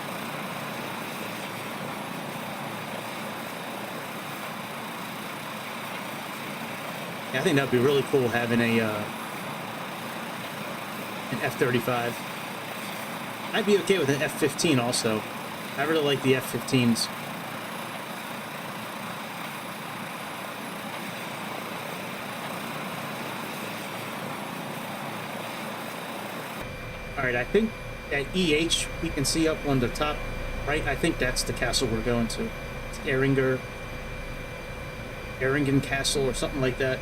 Yeah, I think that'd be really cool having a an F-35. I'd be okay with an F-15 also. I really like the F-15s. All right, I think that EH we can see up on the top right. I think that's the castle we're going to. It's Ehringen Castle or something like that.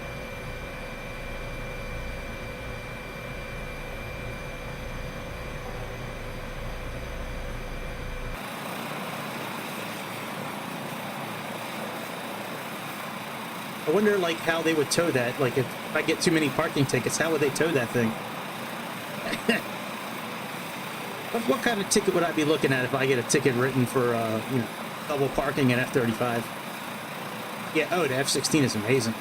I wonder like how they would tow that. Like if I get too many parking tickets, how would they tow that thing? What kind of ticket would I be looking at if I get a ticket written for, you know, double parking an F-35? Yeah, oh, the F-16 is amazing.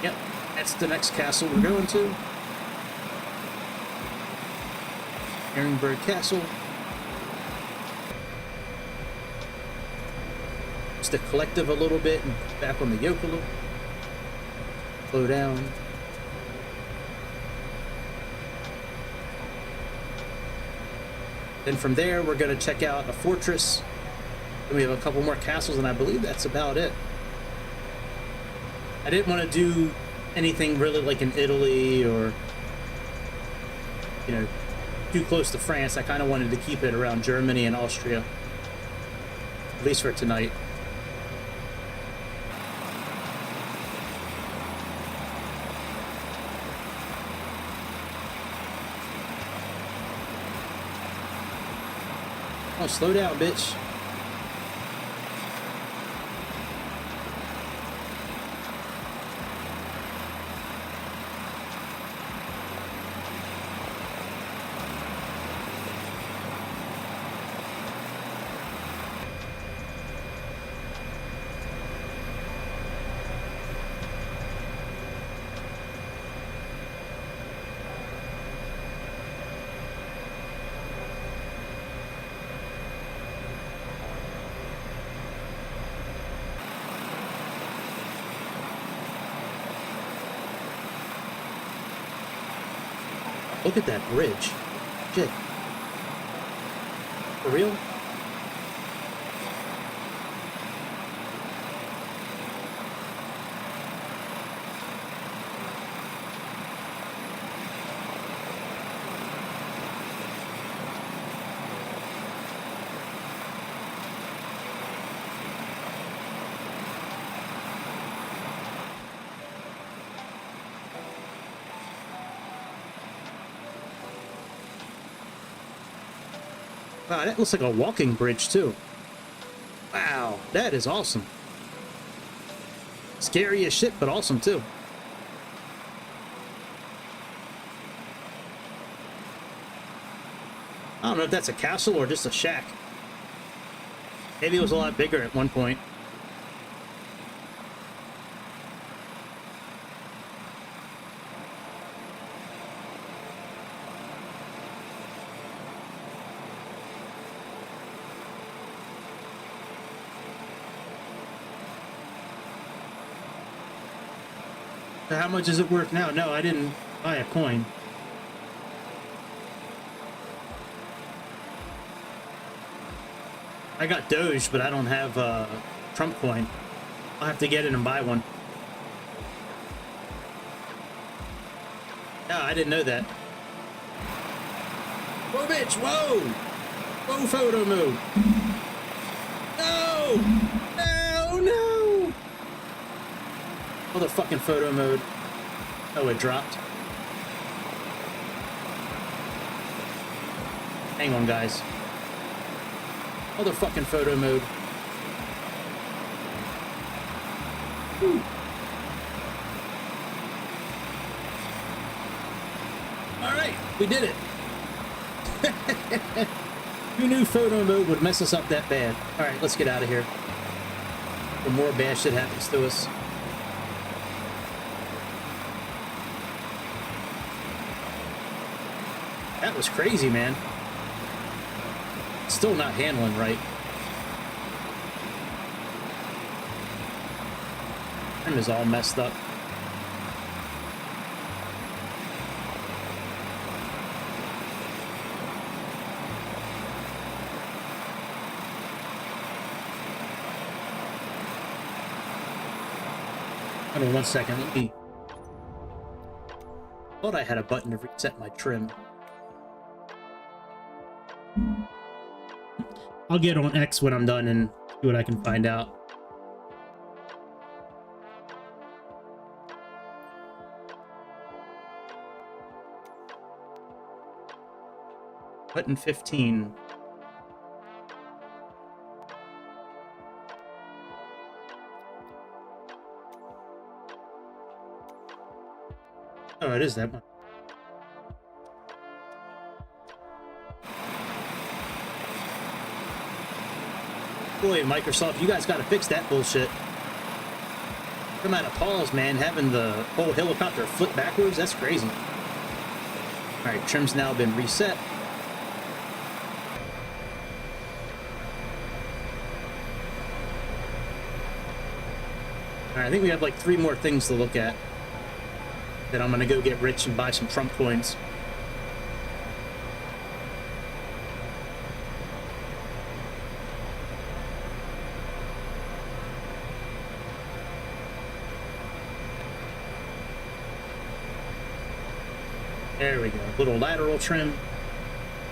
Yep, that's the next castle we're going to. Ehrenberg Castle. The collective a little bit and back on the yoke a little. Slow down. Then from there we're going to check out a fortress. Then we have a couple more castles and I believe that's about it. I didn't want to do anything really like in Italy or, you know, too close to France. I kind of wanted to keep it around Germany and Austria, at least for tonight. Oh, slow down, bitch. Look at that bridge. Shit. For real? Wow, that looks like a walking bridge, too. Wow, that is awesome. Scary as shit, but awesome, too. I don't know if that's a castle or just a shack. Maybe it was a lot bigger at one point. So how much is it worth now? No, I didn't buy a coin. I got Doge, but I don't have a Trump coin. I'll have to get it and buy one. No, I didn't know that. Whoa, bitch! Whoa! Whoa, photo mode! No! No! No! Motherfucking photo mode. Oh, it dropped. Hang on, guys. Motherfucking photo mode. Whew. Alright, we did it. Who knew photo mode would mess us up that bad? Alright, let's get out of here. The more bad shit happens to us. That was crazy, man. Still not handling right. Trim is all messed up. Hold on 1 second. Let me. Thought I had a button to reset my trim. I'll get on X when I'm done and see what I can find out. Button 15. Oh, it is that one. Boy, Microsoft, you guys got to fix that bullshit. Come out of pause, man. Having the whole helicopter flip backwards, that's crazy. All right, trim's now been reset. All right, I think we have like 3 more things to look at. Then I'm gonna go get rich and buy some Trump coins. There we go. Little lateral trim.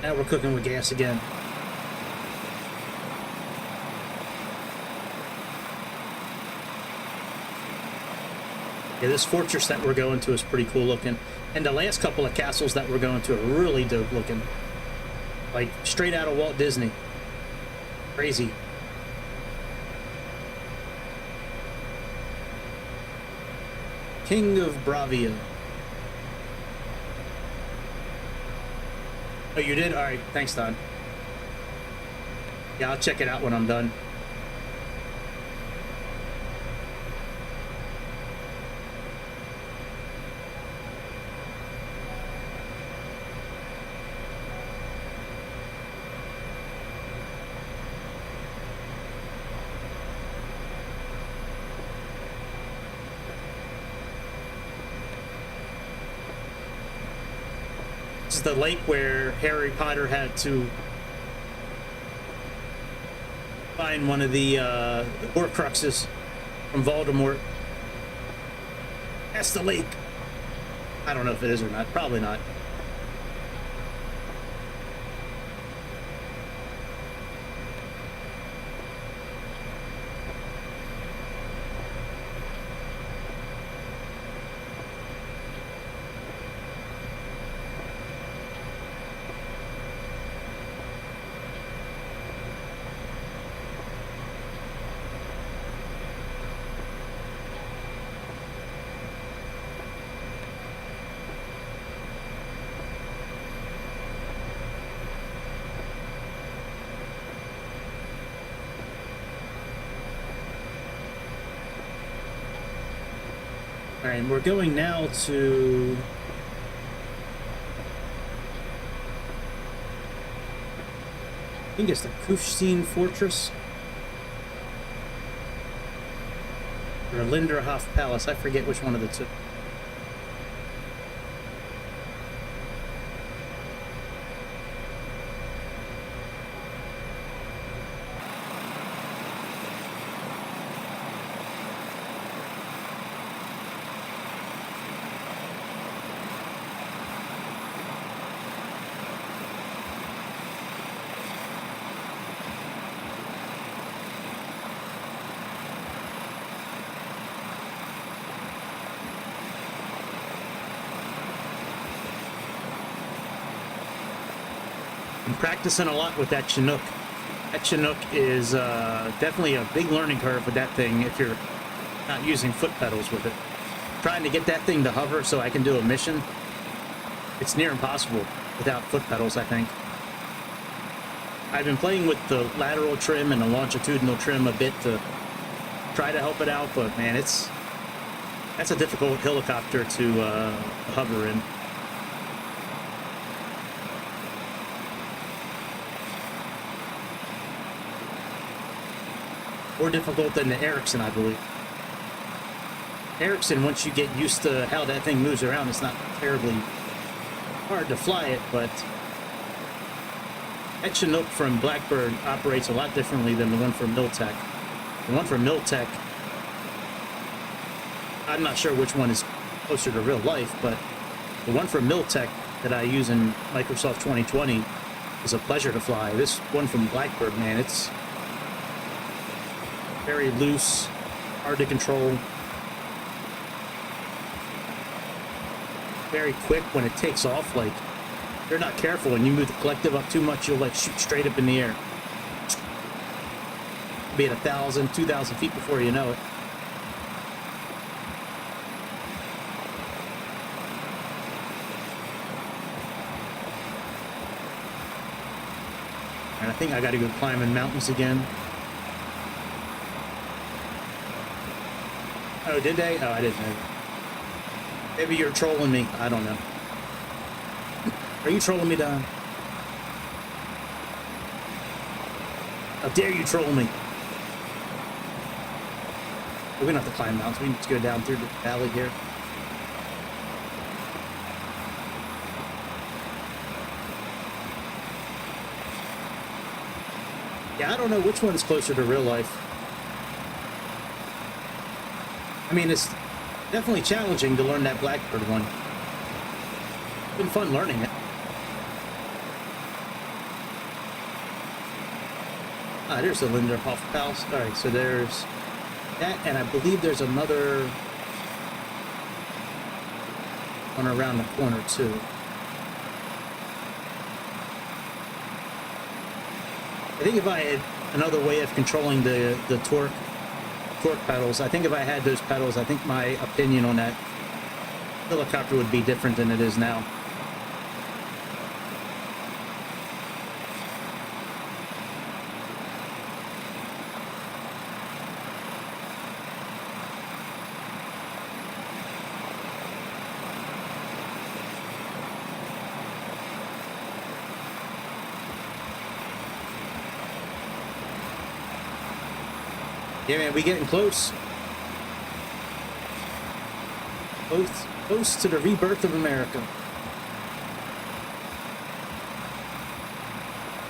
Now we're cooking with gas again. Yeah, this fortress that we're going to is pretty cool looking. And the last couple of castles that we're going to are really dope looking. Like, straight out of Walt Disney. Crazy. King of Bravia. Oh, you did? Alright, thanks, Don. Yeah, I'll check it out when I'm done. This is the lake where Harry Potter had to find one of the Horcruxes from Voldemort. That's the lake. I don't know if it is or not. Probably not. right, we're going now to... I think it's the Kufstein Fortress. Or Linderhof Palace. I forget which one of the two. I'm practicing a lot with that Chinook. That Chinook is definitely a big learning curve with that thing if you're not using foot pedals with it. Trying to get that thing to hover so I can do a mission, it's near impossible without foot pedals, I think. I've been playing with the lateral trim and the longitudinal trim a bit to try to help it out, but man, that's a difficult helicopter to hover in. More difficult than the Ericsson, I believe. Ericsson, once you get used to how that thing moves around, it's not terribly hard to fly it, but that Chinook from Blackbird operates a lot differently than the one from Miltech. The one from Miltech, I'm not sure which one is closer to real life, but the one from Miltech that I use in Microsoft 2020 is a pleasure to fly. This one from Blackbird, man, it's very loose, hard to control, very quick when it takes off. Like, if you're not careful and you move the collective up too much, you'll like shoot straight up in the air. Be at 1,000, 2,000 feet before you know it. And I think I gotta go climbing mountains again. Oh, did they? Oh, I didn't know. Maybe you're trolling me. I don't know. Are you trolling me, Don? How dare you troll me? We don't have to climb mountains. We need to go down through the valley here. Yeah, I don't know which one is closer to real life. I mean, it's definitely challenging to learn that Blackbird one. It's been fun learning it. Ah, there's the Linderhof Palace. All right, so there's that, and I believe there's another one around the corner too. I think if I had another way of controlling the torque pedals, I think if I had those pedals, I think my opinion on that helicopter would be different than it is now. Yeah, man, we getting close. Close to the rebirth of America.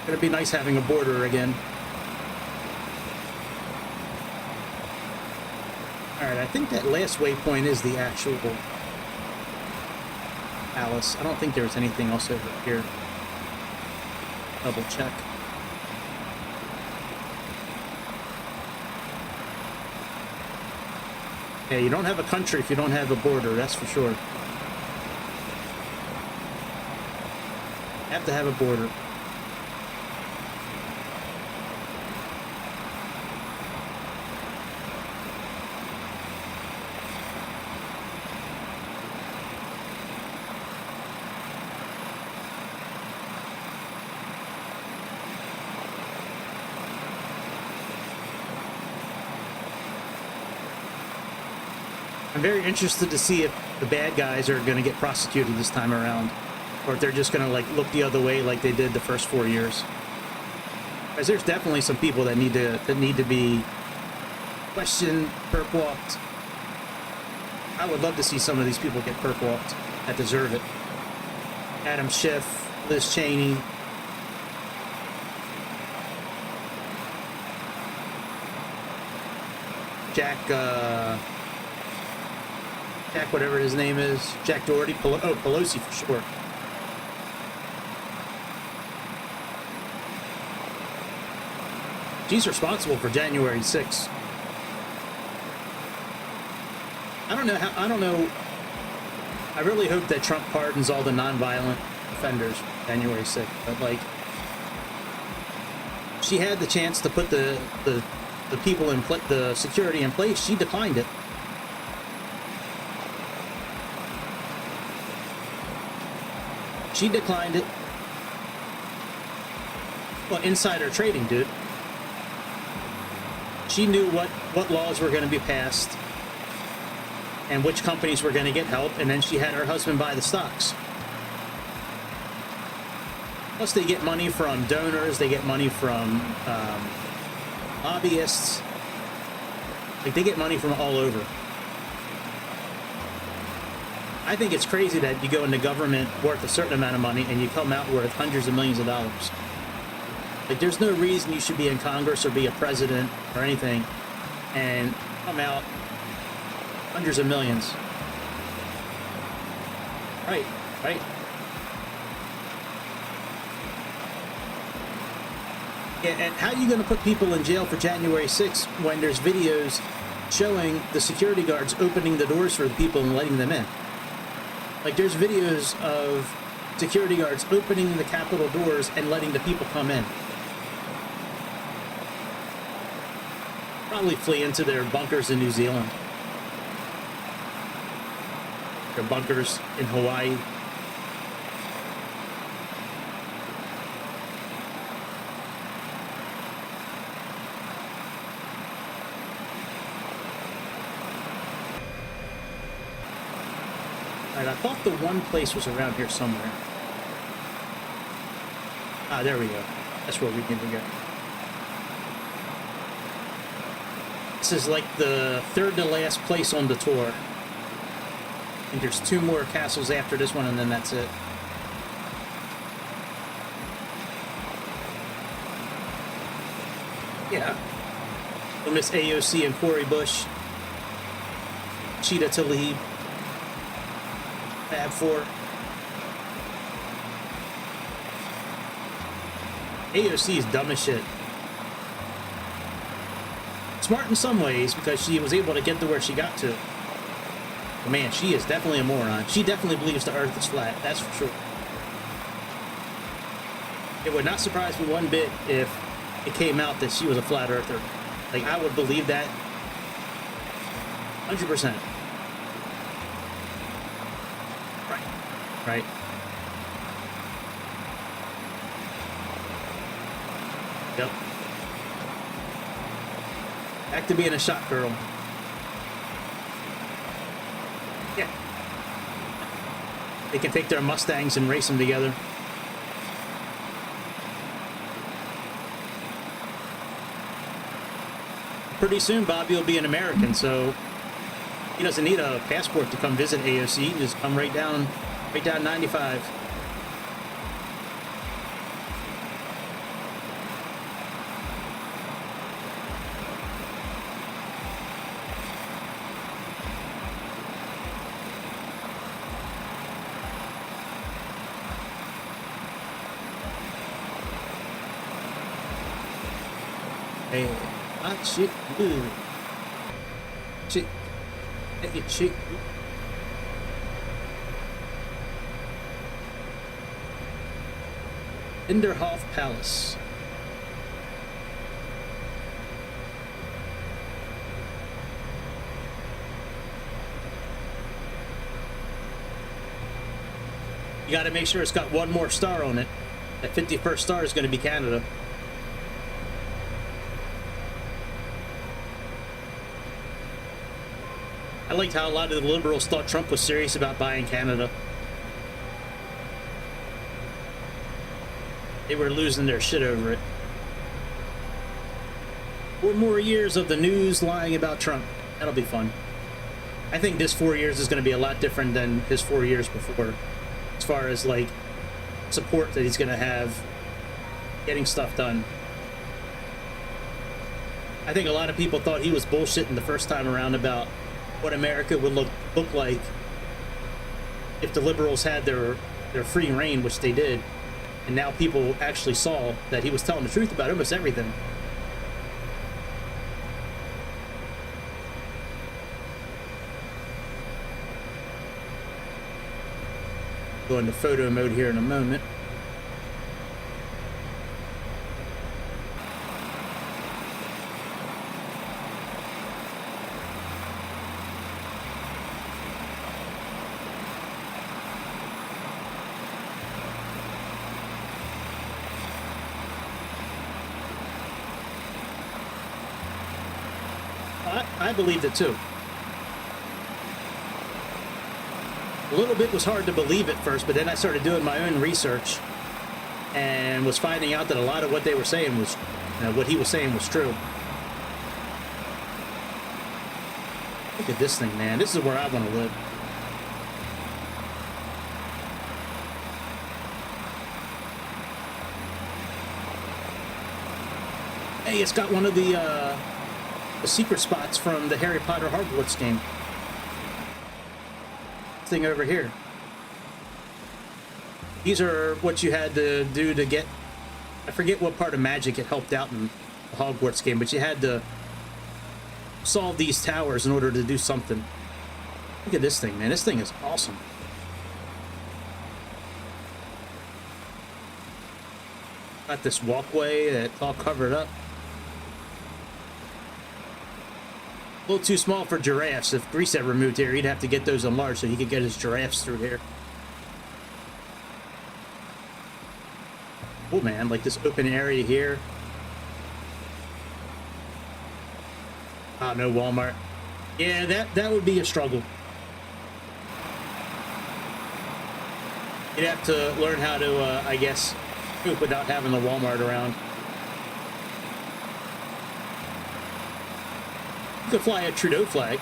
Gonna be nice having a border again. Alright, I think that last waypoint is the actual palace. I don't think there's anything else over here. Double check. Yeah, you don't have a country if you don't have a border, that's for sure. You have to have a border. I'm very interested to see if the bad guys are going to get prosecuted this time around, or if they're just going to like look the other way like they did the first 4 years. Because there's definitely some people that need to be questioned, perp walked. I would love to see some of these people get perp walked that deserve it. Adam Schiff, Liz Cheney. Jack whatever his name is, Jack Doherty, Pelosi for short. She's responsible for January 6th. I don't know. I really hope that Trump pardons all the nonviolent offenders January 6th, but like, she had the chance to put the people in the security in place. She declined it. She declined it. Well, insider trading, dude. She knew what laws were going to be passed and which companies were going to get help, and then she had her husband buy the stocks. Plus, they get money from donors. They get money from lobbyists. Like, they get money from all over. I think it's crazy that you go into government worth a certain amount of money and you come out worth hundreds of millions of dollars. Like, there's no reason you should be in Congress or be a president or anything and come out hundreds of millions. Right. Yeah, and how are you going to put people in jail for January 6th when there's videos showing the security guards opening the doors for the people and letting them in? Like, there's videos of security guards opening the Capitol doors and letting the people come in. Probably flee into their bunkers in New Zealand. Their bunkers in Hawaii. Alright, I thought the one place was around here somewhere. Ah, there we go. That's where we need to go. This is like the third to last place on the tour. I think there's 2 more castles after this one, and then that's it. Yeah. We'll miss AOC and Cori Bush. Cheetah Tlaib. Fab 4. AOC is dumb as shit. Smart in some ways because she was able to get to where she got to. But man, she is definitely a moron. She definitely believes the earth is flat, that's for sure. It would not surprise me one bit if it came out that she was a flat earther. Like, I would believe that 100%. Right. Yep. Back to being a shot girl. Yeah. They can take their Mustangs and race them together. Pretty soon, Bobby will be an American, so he doesn't need a passport to come visit AOC. He can just come right down 95. Hey, hot shit, blue. Chick, hey, chick. Inderhof Palace. You got to make sure it's got 1 more star on it. That 51st star is going to be Canada. I liked how a lot of the liberals thought Trump was serious about buying Canada. They were losing their shit over it. 4 more years of the news lying about Trump. That'll be fun. I think this 4 years is going to be a lot different than his 4 years before, as far as like support that he's going to have getting stuff done. I think a lot of people thought he was bullshitting the first time around about what America would look like if the liberals had their free reign, which they did. And now people actually saw that he was telling the truth about almost everything. Go into photo mode here in a moment. I believed it too. A little bit was hard to believe at first, but then I started doing my own research and was finding out that a lot of what they were saying was, what he was saying was true. Look at this thing, man. This is where I want to live. Hey, it's got one of the secret spots from the Harry Potter Hogwarts game. Thing over here. These are what you had to do to get, I forget what part of magic it helped out in the Hogwarts game, but you had to solve these towers in order to do something. Look at this thing, man. This thing is awesome. Got this walkway that's all covered up. A little too small for giraffes. If Grease had removed here, he'd have to get those enlarged so he could get his giraffes through here. Oh man, like this open area here. Oh, no Walmart. Yeah, that would be a struggle. You'd have to learn how to, I guess, cope without having the Walmart around. You could fly a Trudeau flag.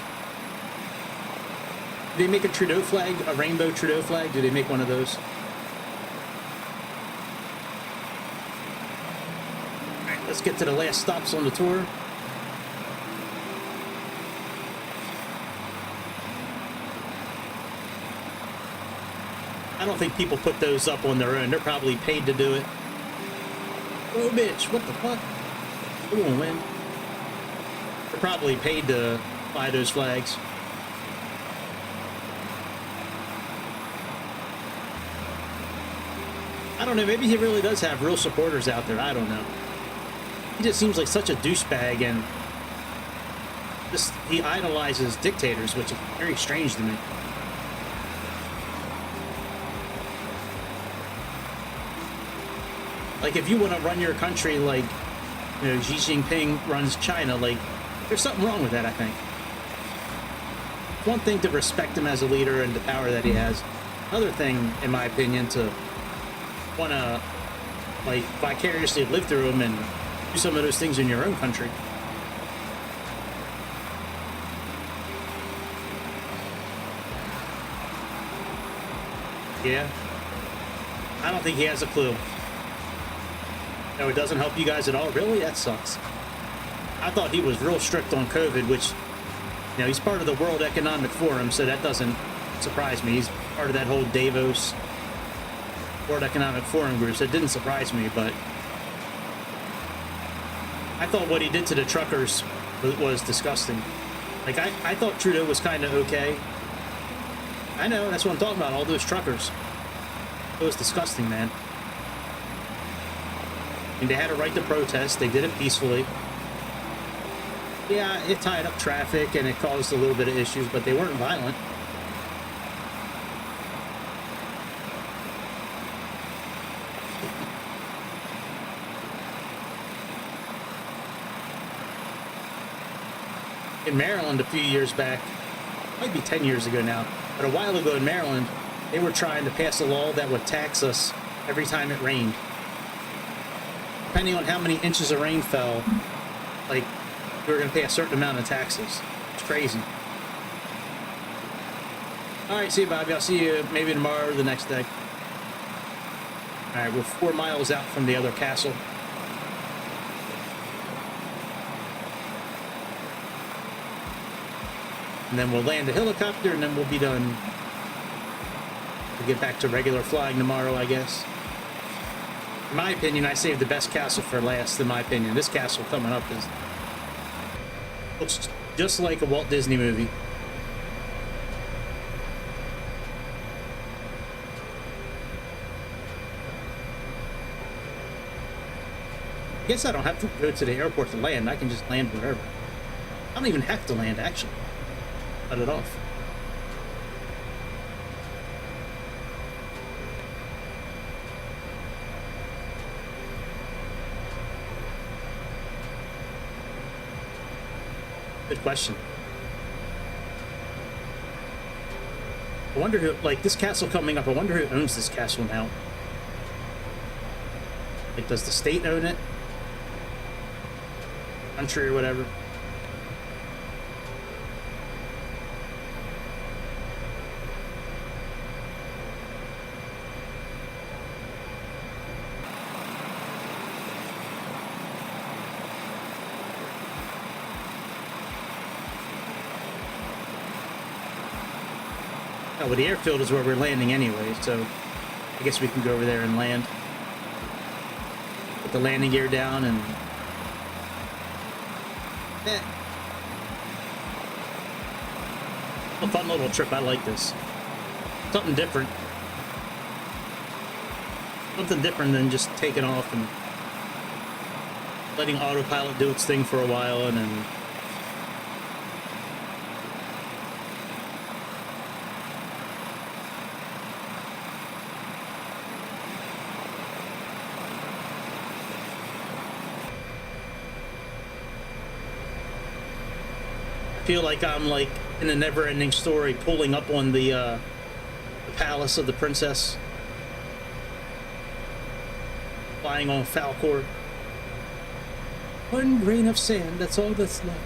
Do they make a Trudeau flag, a rainbow Trudeau flag? Do they make one of those? All right, let's get to the last stops on the tour. I don't think people put those up on their own. They're probably paid to do it. Oh, bitch, what the fuck? Come on, man. They're probably paid to fly those flags. I don't know, maybe he really does have real supporters out there. I don't know. He just seems like such a douchebag, and he idolizes dictators, which is very strange to me. Like, if you want to run your country like, Xi Jinping runs China, like, there's something wrong with that, I think. It's one thing to respect him as a leader and the power that he has. Another thing, in my opinion, to want to, like, vicariously live through him and do some of those things in your own country. Yeah. I don't think he has a clue. No, it doesn't help you guys at all? Really? That sucks. I thought he was real strict on COVID, which, he's part of the World Economic Forum, so that doesn't surprise me. He's part of that whole Davos World Economic Forum group, so it didn't surprise me, but I thought what he did to the truckers was disgusting. Like, I thought Trudeau was kind of okay. I know, that's what I'm talking about, all those truckers. It was disgusting, man. I mean, they had a right to protest. They did it peacefully. Yeah, it tied up traffic and it caused a little bit of issues, but they weren't violent. In Maryland a few years back, might be 10 years ago now, but a while ago in Maryland, they were trying to pass a law that would tax us every time it rained. Depending on how many inches of rain fell, like, we were going to pay a certain amount of taxes. It's crazy. All right, see you, Bobby. I'll see you maybe tomorrow or the next day. All right, we're 4 miles out from the other castle. And then we'll land a helicopter, and then we'll be done. We'll get back to regular flying tomorrow, I guess. In my opinion, I saved the best castle for last, in my opinion. This castle coming up looks just like a Walt Disney movie. I guess I don't have to go to the airport to land. I can just land wherever. I don't even have to land, actually. Cut it off. Good question. I wonder who, like, this castle coming up, I wonder who owns this castle now. Like, does the state own it? Country or whatever? Oh, well, the airfield is where we're landing anyway, so I guess we can go over there and land. Put the landing gear down and... A fun little trip. I like this. Something different. Something different than just taking off and letting autopilot do its thing for a while and then... feel like I'm like in a never-ending story pulling up on the palace of the princess, flying on Falcor. One grain of sand, that's all that's left.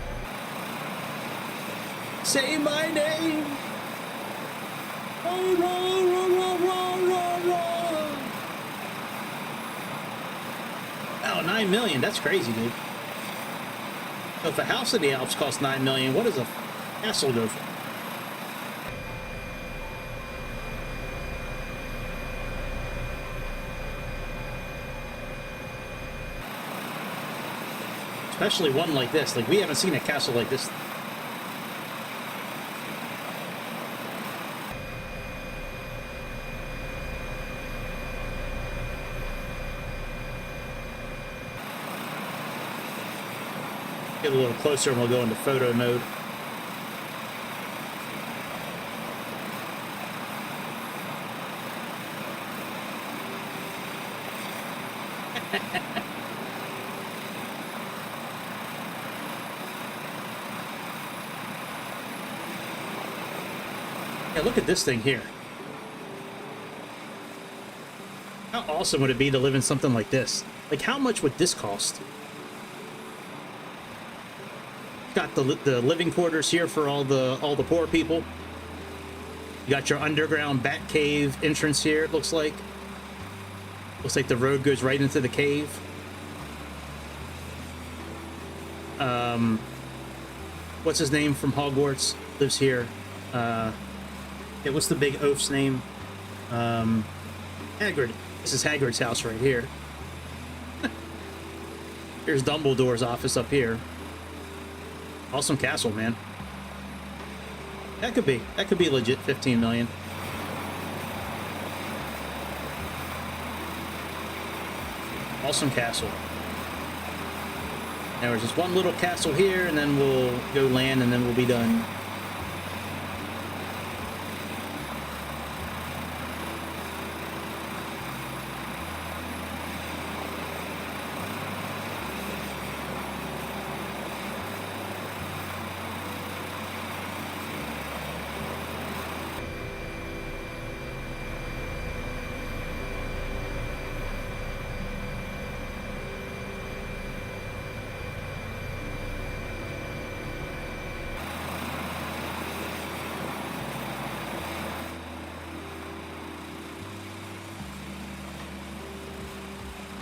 Say my name. Oh, wow, 9 million, that's crazy, dude. So if a house in the Alps costs 9 million, what does a castle go for? Especially one like this. Like, we haven't seen a castle like this. Get a little closer and we'll go into photo mode. Yeah, look at this thing here. How awesome would it be to live in something like this? Like, how much would this cost? Got the living quarters here for all the poor people. You got your underground bat cave entrance here, it looks like. Looks like the road goes right into the cave. What's his name from Hogwarts? Lives here. Yeah, what's the big oaf's name? Hagrid. This is Hagrid's house right here. Here's Dumbledore's office up here. Awesome castle, man. That could be legit 15 million. Awesome castle. Now there's just one little castle here, and then we'll go land, and then we'll be done.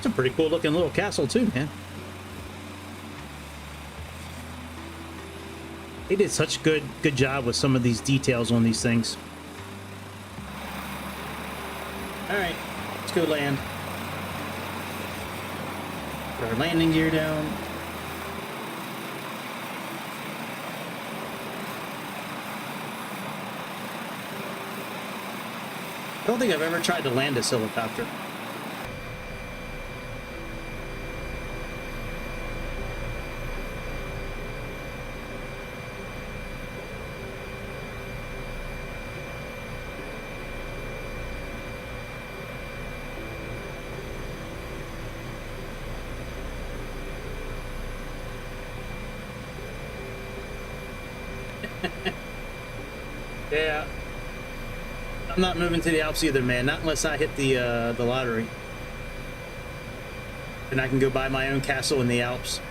It's a pretty cool looking little castle too, man. They did such good job with some of these details on these things. All right, let's go land. Put our landing gear down. I don't think I've ever tried to land this helicopter. Yeah. I'm not moving to the Alps either, man. Not unless I hit the lottery. And I can go buy my own castle in the Alps.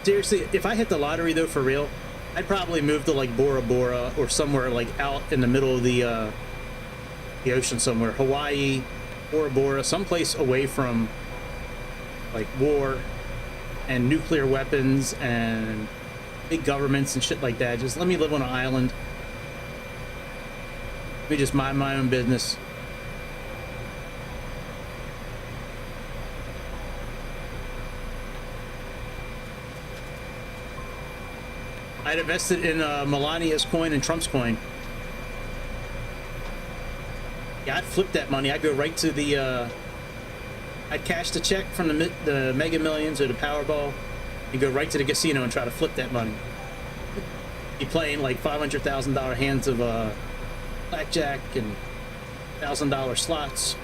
Seriously, if I hit the lottery though, for real, I'd probably move to like Bora Bora or somewhere like out in the middle of the ocean somewhere. Hawaii, Bora Bora, someplace away from like war and nuclear weapons and big governments and shit like that. Just let me live on an island. Let me just mind my own business. I'd invested in Melania's coin and Trump's coin. Yeah, I'd flip that money. I'd go right to the I'd cash the check from the Mega Millions or the Powerball and go right to the casino and try to flip that money. Be playing like $500,000 hands of blackjack and $1,000 slots.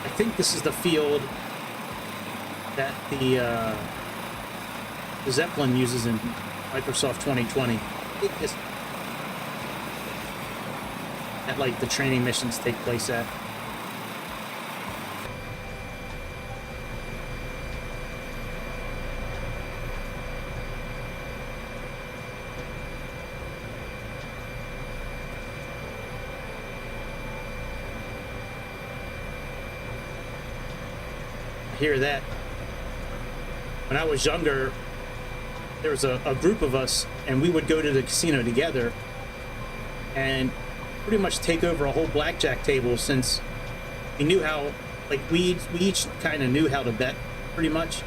I think this is the field that the Zeppelin uses in Microsoft 2020. It's that like the training missions take place at. I hear that. When I was younger, there was a group of us, and we would go to the casino together and pretty much take over a whole blackjack table, since we knew how, like, we each kind of knew how to bet pretty much,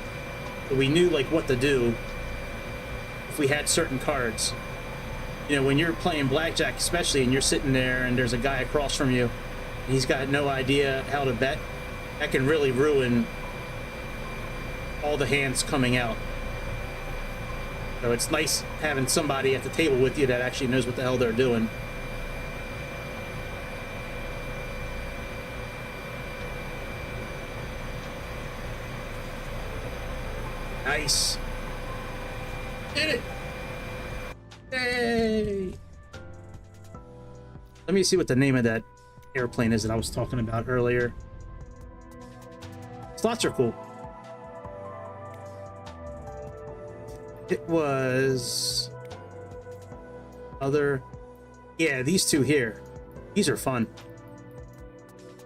but we knew like what to do if we had certain cards. You know, when you're playing blackjack especially, and you're sitting there and there's a guy across from you and he's got no idea how to bet, that can really ruin all the hands coming out. So it's nice having somebody at the table with you that actually knows what the hell they're doing. Nice. Did it! Yay! Let me see what the name of that airplane is that I was talking about earlier. Slots are cool. It was yeah, these two here. These are fun.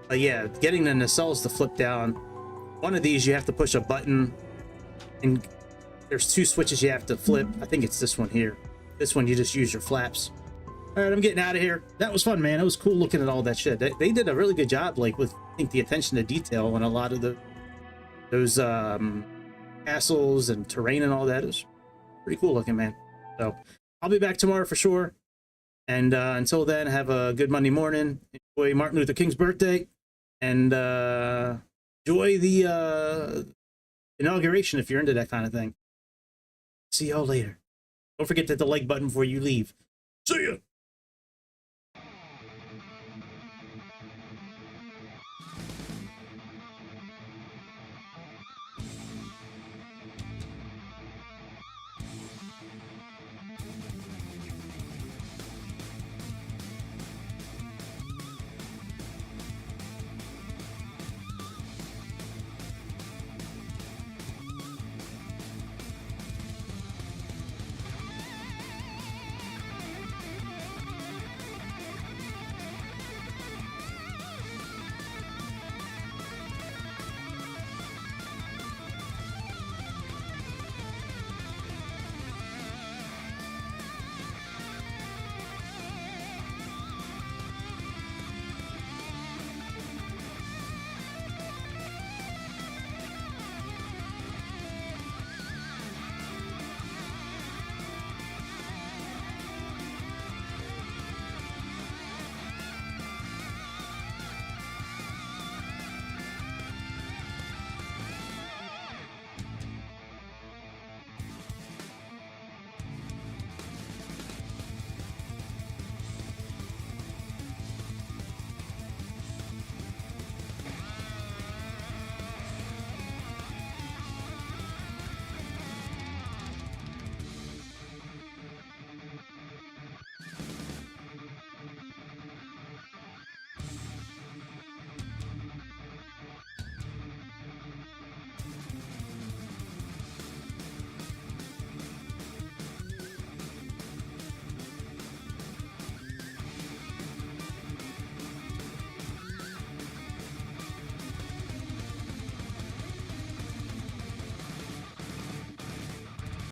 But yeah, getting the nacelles to flip down. One of these you have to push a button, and there's two switches you have to flip. I think it's this one here. This one you just use your flaps. All right, I'm getting out of here. That was fun, man. It was cool looking at all that shit. They did a really good job, like with, I think, the attention to detail on a lot of those castles and terrain and all that. It was pretty cool looking, man. So I'll be back tomorrow for sure. And until then, have a good Monday morning. Enjoy Martin Luther King's birthday, and enjoy the inauguration if you're into that kind of thing. See y'all later. Don't forget to hit the like button before you leave. See ya.